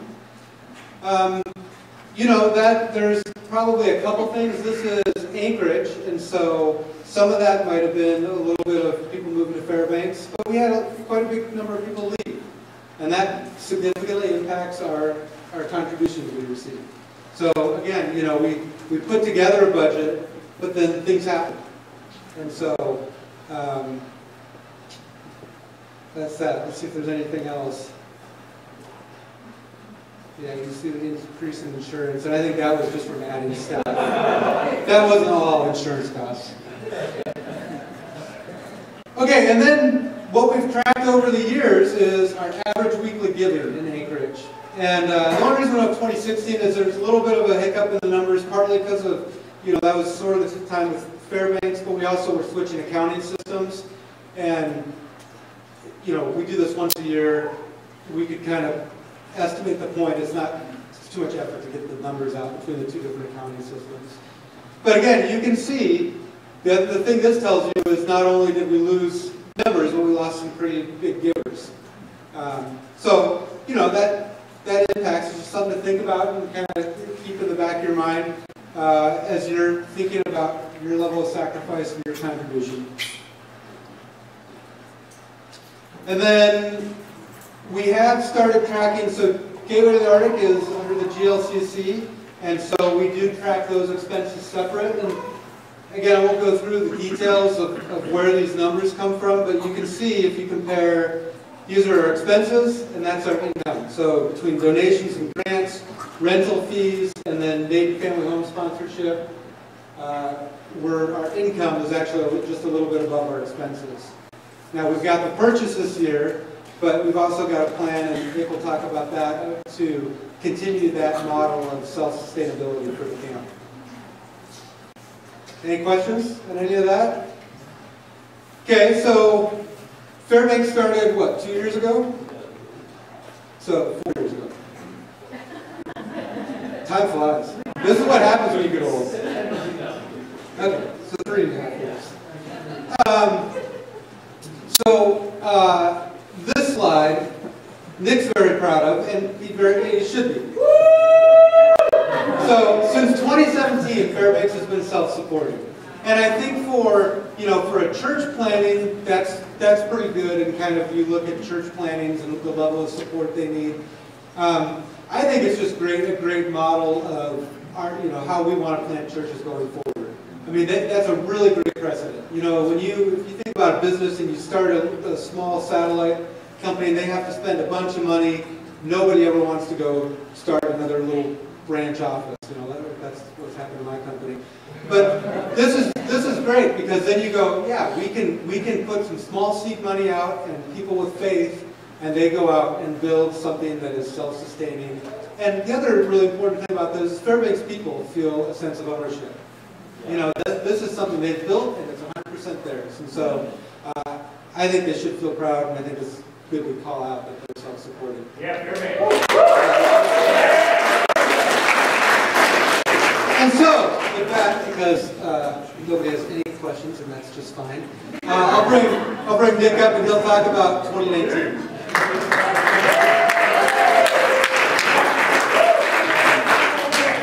That there's probably a couple things. This is Anchorage, and so some of that might have been a little bit of people moving to Fairbanks, but we had quite a big number of people leave. And that significantly impacts our contributions we receive. So again, we put together a budget, but then things happen. And so that's that. Let's see if there's anything else. Yeah, you can see the increase in insurance, and I think that was just from adding staff. That wasn't all insurance costs. Okay, and then what we've tracked over the years is our average weekly giving in Anchorage. And the only reason we have 2016 is there's a little bit of a hiccup in the numbers, partly because of, that was sort of the time with Fairbanks, but we also were switching accounting systems. And you know, we do this once a year. We could kind of estimate the point. It's too much effort to get the numbers out between the two different accounting systems. But again, you can see that the thing this tells you is not only did we lose members, but we lost some pretty big givers. So, you know, that impacts. It's just something to think about and kind of keep in the back of your mind as you're thinking about your level of sacrifice and your contribution. And then we have started tracking, so Gateway to the Arctic is under the GLCC, and so we do track those expenses separate. And again, I won't go through the details of where these numbers come from, but you can see if you compare, these are our expenses, and that's our income. So between donations and grants, rental fees, and then Native Family Home Sponsorship, our income is actually just a little bit above our expenses. Now we've got the purchase this year, but we've also got a plan, and Nick will talk about that, to continue that model of self-sustainability for the camp. Any questions on any of that? Okay, so Fairbanks started, what, 2 years ago? So, 4 years ago. Time flies. This is what happens when you get old. Okay, so 3.5 years. This slide, Nick's very proud of, and he should be. So, since 2017, Fairbanks has been self-supporting. And I think for a church planning, that's pretty good, and kind of you look at church plannings and the level of support they need. I think it's just a great model of how we want to plant churches going forward. I mean, that's a really great precedent. You know, if you think about a business and you start a small satellite company, they have to spend a bunch of money. Nobody ever wants to go start another little branch office. You know, that's what's happened to my company. But this is great, because then you go, yeah, we can put some small seed money out, and people with faith, and they go out and build something that is self-sustaining. And the other really important thing about this is Fairbanks people feel a sense of ownership. You know, this is something they've built, and it's 100% theirs. And so I think they should feel proud, and I think it's good to call out that they're self-supporting. Yeah, Fairbanks. And so, with that, because nobody has any questions, and that's just fine, I'll bring Nick up, and he'll talk about 2019.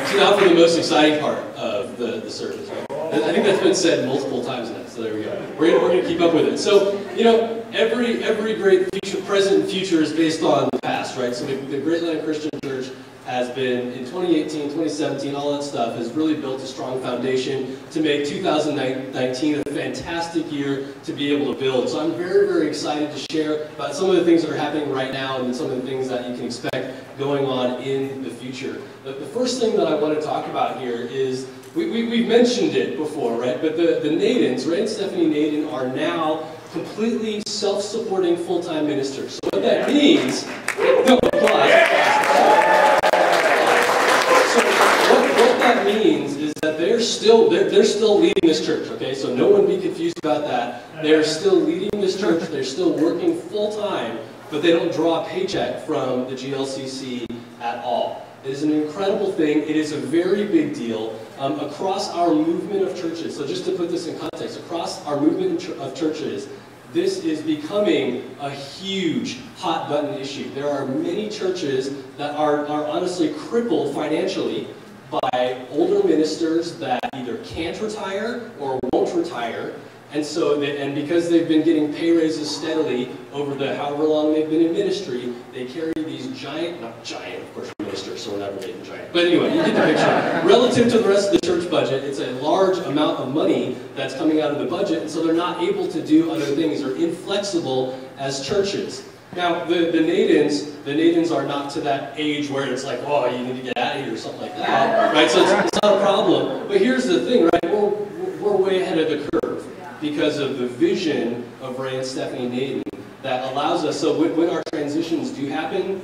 So now for the most exciting part of the service, right? I think that's been said multiple times now, so there we go. We're gonna keep up with it. So, you know, every great future, present and future is based on the past, right? So the Great Land Christian Church has been, in 2018, 2017, all that stuff, has really built a strong foundation to make 2019 a fantastic year to be able to build. So I'm very, very excited to share about some of the things that are happening right now and some of the things that you can expect going on in the future. The first thing that I want to talk about here is, we've mentioned it before, right? But the Nadins, Ray and Stephanie Nadin, are now completely self-supporting full-time ministers. So what that means, no, applause. What that means is that they're still leading this church, okay? So no one be confused about that. They're still leading this church, they're still working full-time, but they don't draw a paycheck from the GLCC at all. It is an incredible thing. It is a very big deal across our movement of churches. So just to put this in context, across our movement of churches, this is becoming a huge hot button issue. There are many churches that are honestly crippled financially by older ministers that either can't retire or won't retire. And so, because they've been getting pay raises steadily over the however long they've been in ministry, they carry these not giant, of course, ministers, so we're never making giant. But anyway, you get the picture. Relative to the rest of the church budget, it's a large amount of money that's coming out of the budget, and so they're not able to do other things. They're inflexible as churches. Now, the Nadins are not to that age where it's like, oh, you need to get out of here or something like that, right? So it's not a problem. But here's the thing, right? We're way ahead of the curve because of the vision of Ray and Stephanie Nadin that allows us, so when our transitions do happen,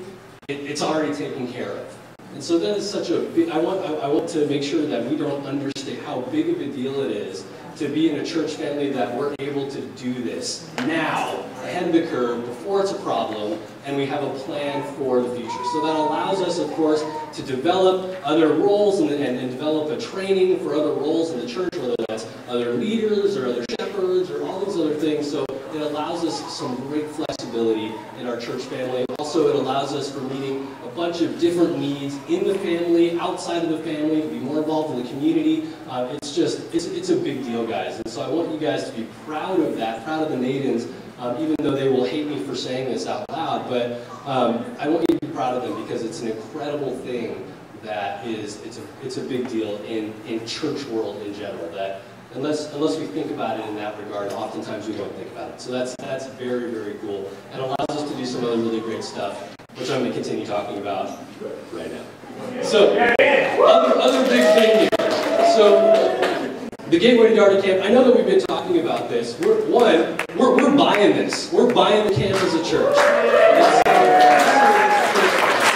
it's already taken care of. And so that is such a big, I want to make sure that we don't understand how big of a deal it is to be in a church family that we're able to do this now ahead of the curve before it's a problem, and we have a plan for the future. So that allows us, of course, to develop other roles and develop a training for other roles in the church, whether that's other leaders or other shepherds or all these other things. So it allows us some great flexibility in our church family. Also, it allows us for meeting a bunch of different needs in the family, outside of the family, to be more involved in the community. It's a big deal, guys. And so I want you guys to be proud of that, proud of the Nadens, even though they will hate me for saying this out loud. But I want you to be proud of them because it's an incredible thing that it's a big deal in church world in general. That unless we think about it in that regard, oftentimes we don't think about it. So that's very, very cool, and allows us to do some other really great stuff, which I'm going to continue talking about right now. So other big thing here. So the Gateway to Darty Camp. I know that we've been talking about this. We're buying this. We're buying the camp as a church.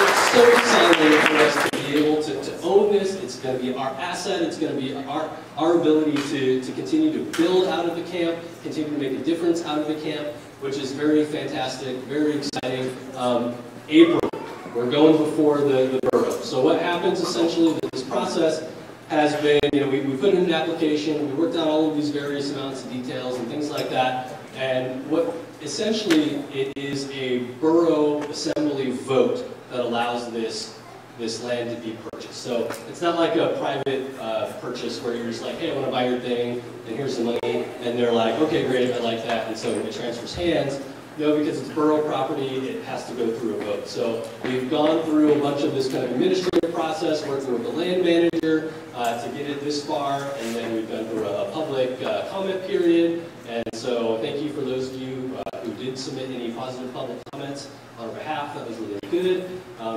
It's so exciting for us to be able to own this. It's going to be our asset. It's going to be our ability to continue to build out of the camp, continue to make a difference out of the camp, which is very fantastic, very exciting. April, we're going before the borough. So what happens essentially with this process has been, we put in an application, we worked out all of these various amounts of details and things like that, and what essentially it is a borough assembly vote that allows this land to be purchased. So it's not like a private purchase where you're just like, hey, I want to buy your thing, and here's the money, and they're like, okay, great, I like that, and so it transfers hands. No, because it's borough property, it has to go through a vote. So we've gone through a bunch of this kind of administrative process, working with the land manager to get it this far, and then we've gone through a public comment period. And so thank you for those of you who did submit any positive public comments on our behalf. That was really good.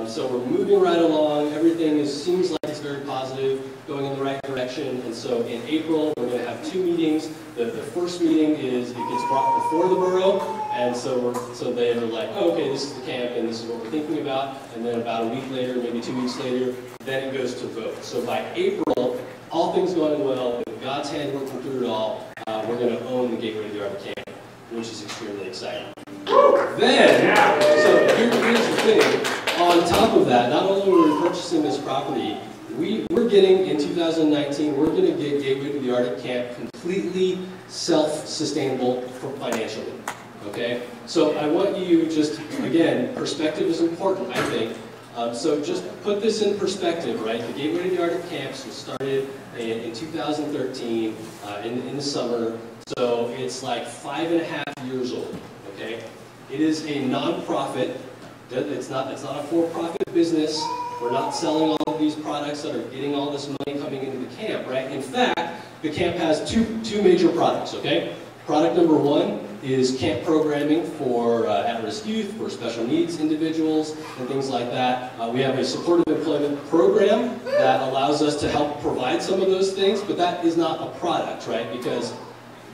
So we're moving right along. Everything seems like it's very positive, going in the right direction. And so in April, we're going to have 2 meetings. The first meeting is, it gets brought before the borough, and so they're like, oh, okay, this is the camp, and this is what we're thinking about. And then about a week later, maybe 2 weeks later, then it goes to vote. So by April, all things going well, with God's hand working through it all, we're going to own the Gateway to the Darty camp, which is extremely exciting. Then, so here's the thing. On top of that, not only are we purchasing this property, we're getting, in 2019, we're going to get Gateway to the Darty camp completely self-sustainable financially. Okay? So I want you just, again, perspective is important, I think. So just put this in perspective, right? The Gateway to the Darty camps was started in 2013 in the summer. So it's like 5.5 years old. Okay? It is a nonprofit. It's not a for-profit business. We're not selling all of these products that are getting all this money coming into the camp, right? In fact, the camp has two major products, okay? Product number 1 is camp programming for at-risk youth, for special needs individuals, and things like that. We have a supportive employment program that allows us to help provide some of those things, but that is not a product, right? Because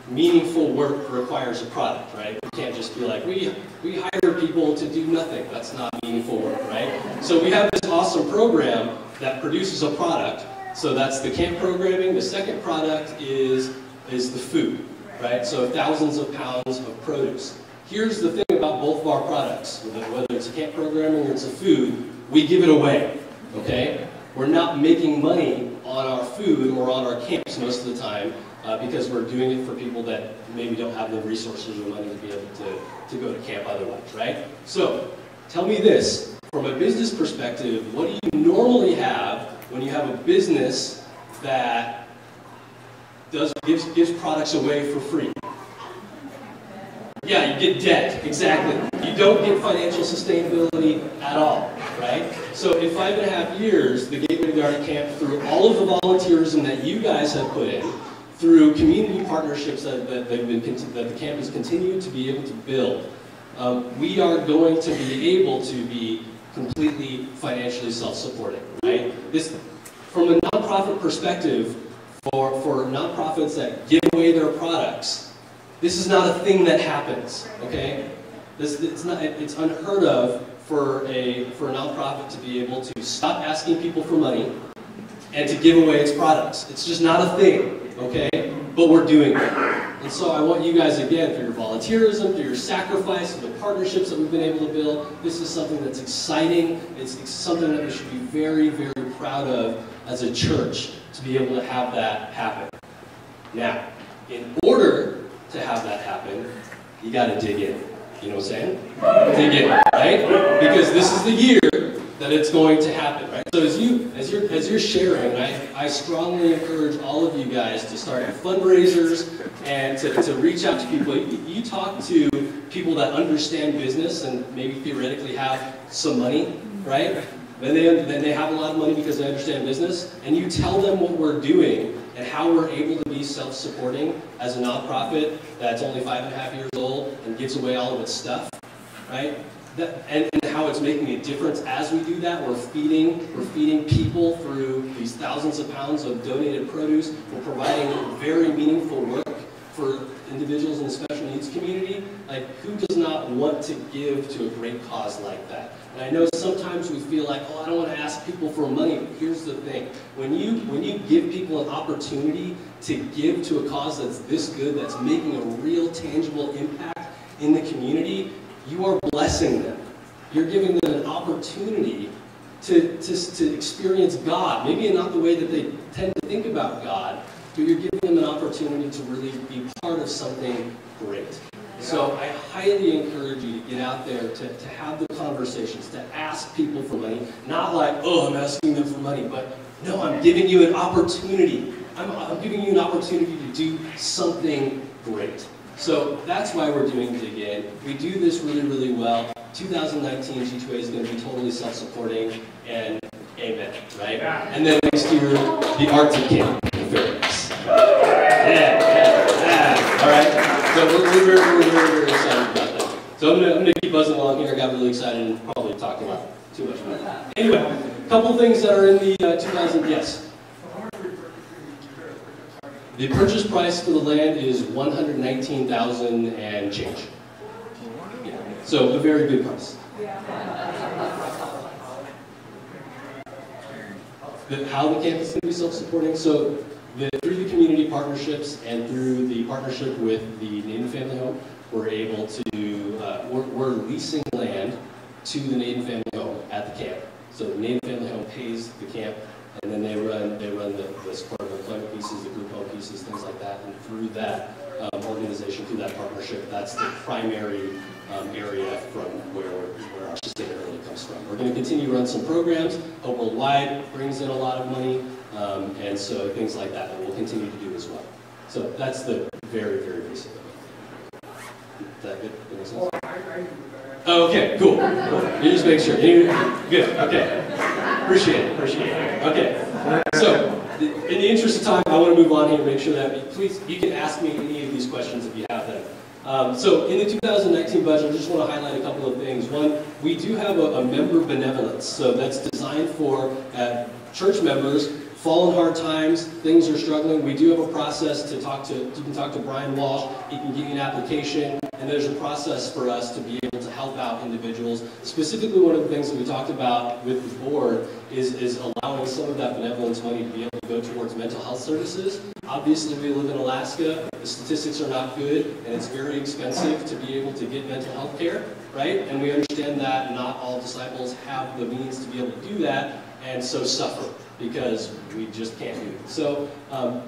meaningful work requires a product, right? You can't just be like, we hire people to do nothing. That's not meaningful work, right? So we have this awesome program that produces a product. So that's the camp programming. The second product is the food, right? So thousands of pounds of produce. Here's the thing about both of our products, whether it's a camp programming or it's a food, we give it away, okay? We're not making money on our food or on our camps most of the time, because we're doing it for people that maybe don't have the resources or money to be able to go to camp otherwise, right? So, tell me this, from a business perspective, what do you normally have when you have a business that gives products away for free? Yeah, you get debt, exactly. You don't get financial sustainability at all, right? So in 5.5 years, the Gateway to the Darty camp, through all of the volunteerism that you guys have put in, through community partnerships that the camp has continued to be able to build, we are going to be able to be completely financially self-supporting, right? This, from a nonprofit perspective, for nonprofits that give away their products, this is not a thing that happens, okay? It's unheard of for a nonprofit to be able to stop asking people for money and to give away its products. It's just not a thing, okay? But we're doing it. And so I want you guys, again, through your volunteerism, through your sacrifice, through the partnerships that we've been able to build, this is something that's exciting. It's something that we should be very, very proud of as a church to be able to have that happen. Now, in order to have that happen, you got to dig in. You know what I'm saying? Dig in, right? Because this is the year that it's going to happen, right? So as you're sharing, I strongly encourage all of you guys to start fundraisers and to reach out to people. You talk to people that understand business and maybe theoretically have some money, right? Then they have a lot of money because they understand business, and you tell them what we're doing and how we're able to be self-supporting as a nonprofit that's only 5.5 years old and gives away all of its stuff, right? And how it's making a difference as we do that. We're feeding people through these thousands of pounds of donated produce. We're providing very meaningful work for individuals in the special needs community. Like, who does not want to give to a great cause like that? And I know sometimes we feel like, oh, I don't want to ask people for money. But here's the thing. When you give people an opportunity to give to a cause that's this good, that's making a real tangible impact in the community, you are blessing them. You're giving them an opportunity to experience God. Maybe not the way that they tend to think about God, but you're giving them an opportunity to really be part of something great. So I highly encourage you to get out there, to have the conversations, to ask people for money. Not like, oh, I'm asking them for money, but no, I'm giving you an opportunity. I'm giving you an opportunity to do something great. So that's why we're doing Dig In. We do this really, really well. 2019 G2A is going to be totally self-supporting, and amen, right? And then next year, the Arctic Camp. Very nice. Yeah. All right. So we're very excited about that. So I'm going to keep buzzing along here. I got really excited and probably talked a lot too much about that. Anyway, a couple things that are in the 2000. Yes. The purchase price for the land is $119,000 and change. Yeah. So a very good price. How the campus can be self-supporting. So through the community partnerships and through the partnership with the Native Family Home, we're able to, we're leasing land to the Native Family Home at the camp. So the Native Family Home pays the camp, and then they run the supportive employment pieces, the group home pieces, things like that. And through that organization, through that partnership, that's the primary area from where our sustainability comes from. We're going to continue to run some programs. Hope Worldwide brings in a lot of money, and so things like that we'll continue to do as well. So that's the very, very basic of it. Is that good? Oh, okay, cool. You just make sure. Good, okay. Appreciate it. Okay. So, in the interest of time, I want to move on here and make sure that, please, you can ask me any of these questions if you have them. So, in the 2019 budget, I just want to highlight a couple of things. One, we do have a member benevolence. So, that's designed for church members. Fall in hard times, things are struggling. We do have a process to talk to. You can talk to Brian Walsh. He can give you an application, and there's a process for us to be able to help out individuals. Specifically, one of the things that we talked about with the board is allowing some of that benevolence money to be able to go towards mental health services. Obviously, we live in Alaska. The statistics are not good, and it's very expensive to be able to get mental health care, right? And we understand that not all disciples have the means to be able to do that, and so suffer because we just can't do it. So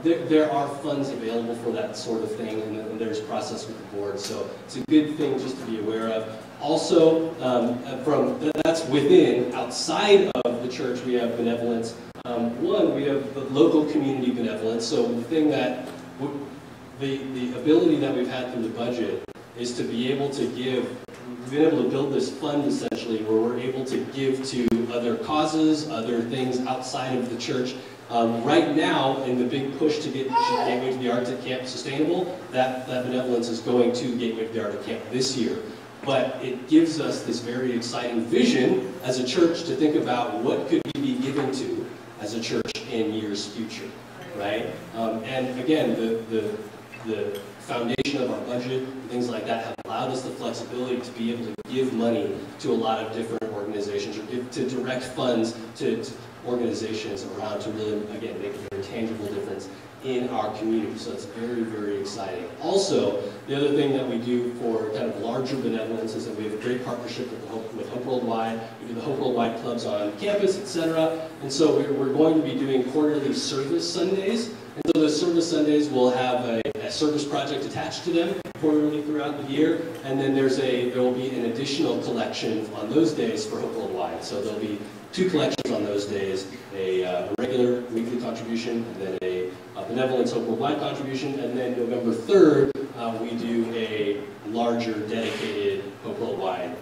there are funds available for that sort of thing, and there's a process with the board. So it's a good thing just to be aware of. Also, that's within, outside of the church, we have benevolence. One, we have the local community benevolence. So the thing that, the ability that we've had through the budget is to be able to give. We've been able to build this fund essentially where we're able to give to other causes, other things outside of the church. Right now, in the big push to get Gateway to the Arctic Camp sustainable, that benevolence is going to Gateway to the Arctic Camp this year. But it gives us this very exciting vision as a church to think about what could we be given to as a church in years future, right? And again, the foundation of our budget and things like that have allowed us the flexibility to be able to give money to a lot of different organizations, or to direct funds to organizations around to really, again, make a very tangible difference in our community. So it's very, very exciting. Also, the other thing that we do for kind of larger benevolence is that we have a great partnership with Hope Worldwide. We do the Hope Worldwide clubs on campus, etc. And so we're going to be doing quarterly service Sundays. And so those service Sundays will have a service project attached to them quarterly throughout the year. And then there will be an additional collection on those days for Hope Worldwide. So there'll be 2 collections on those days, a regular weekly contribution, and then a Benevolence Hope Worldwide contribution, and then November 3rd, we do a larger dedicated Hope Worldwide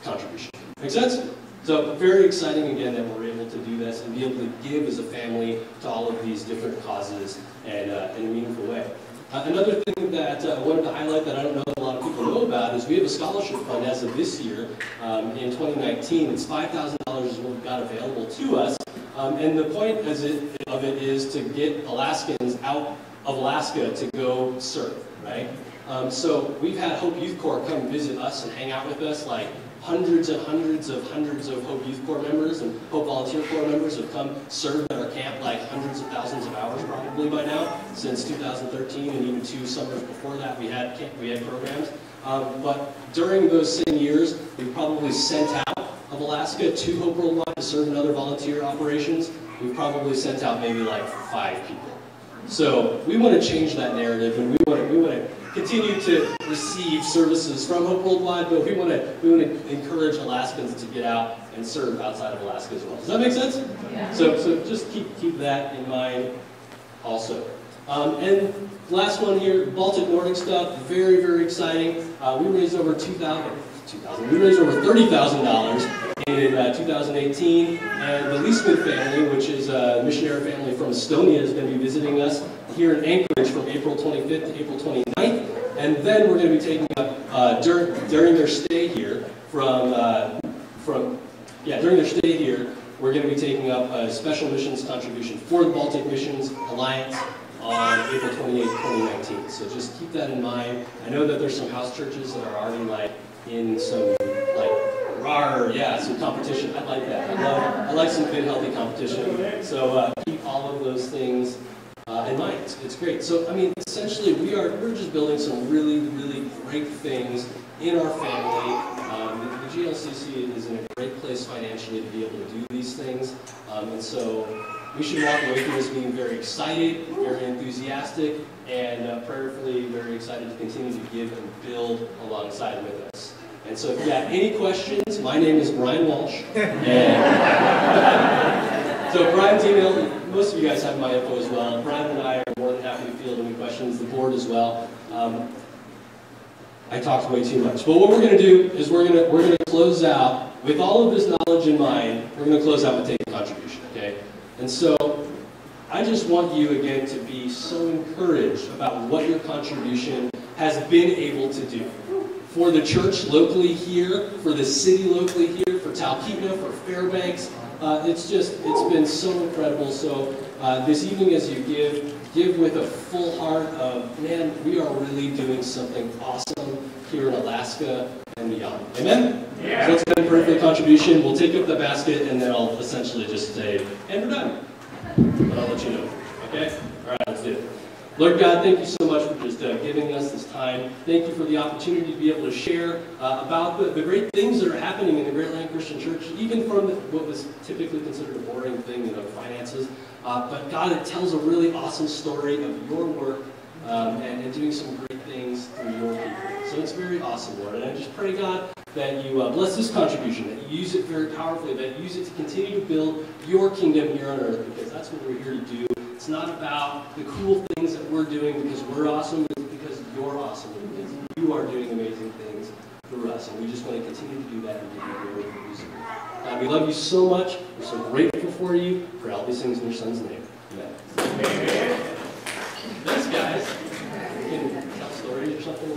contribution. Make sense? So very exciting again that we're able to do this and be able to give as a family to all of these different causes and in a meaningful way. Another thing that I wanted to highlight that I don't know that a lot of people know about is we have a scholarship fund as of this year. In 2019, it's $5,000 is what we've got available to us. And the point of it is to get Alaskans out of Alaska to go serve, right? So we've had Hope Youth Corps come visit us and hang out with us, like hundreds of Hope Youth Corps members and Hope Volunteer Corps members have come serve at our camp, like hundreds of thousands of hours probably by now, since 2013, and even 2 summers before that we had programs. But during those same years, we probably sent out of Alaska to Hope Worldwide to serve in other volunteer operations. We've probably sent out maybe like 5 people. So we want to change that narrative, and we want to continue to receive services from Hope Worldwide, but we want to encourage Alaskans to get out and serve outside of Alaska as well. Does that make sense? Yeah. So just keep that in mind also. And last one here, Baltic Nordic stuff, very, very exciting. We raised over we raised over $30,000 in 2018, and the Leesman family, which is a missionary family from Estonia, is going to be visiting us here in Anchorage from April 25th to April 29th, and then we're going to be taking up, during their stay here, during their stay here, we're going to be taking up a special missions contribution for the Baltic Missions Alliance on April 28th, 2019. So just keep that in mind. I know that there's some house churches that are already like in some some competition. I like that. I like some good, healthy competition. So keep all of those things in mind. It's great. So I mean, essentially, we're just building some really, really great things in our family. The GLCC is in a great place financially to be able to do these things, and so we should walk away from this being very excited, very enthusiastic, and prayerfully very excited to continue to give and build alongside with us. And so if you have any questions, my name is Brian Walsh. And so Brian's email, most of you guys have my info as well. Brian and I are more than happy to field any questions, the board as well. I talked way too much. But what we're going to do is we're going to close out, with all of this knowledge in mind, we're going to close out with taking contribution, okay? And so I just want you, again, to be so encouraged about what your contribution has been able to do. For the church locally here, for the city locally here, for Talkeetna, for Fairbanks, it's been so incredible. So this evening as you give with a full heart of, man, we are really doing something awesome here in Alaska and beyond. Amen? Yeah. So let's go ahead and pray for the contribution. We'll take up the basket, and then I'll essentially just say, and we're done. But I'll let you know. Okay? All right, let's do it. Lord God, thank you so much for just giving us this time. Thank you for the opportunity to be able to share about the great things that are happening in the Great Land Christian Church, even from what was typically considered a boring thing, finances. But God, it tells a really awesome story of your work and doing some great things through your people. So it's very awesome, Lord. And I just pray, God, that you bless this contribution, that you use it very powerfully, that you use it to continue to build your kingdom here on earth, because that's what we're here to do. It's not about the cool things that we're doing because we're awesome, it's because you're awesome, because you are doing amazing things through us. And we just want to continue to do that and give you glory for using it. God, we love you so much. We're so grateful for you. For all these things in your son's name. Amen. Amen. Thanks, guys. You can tell stories or something.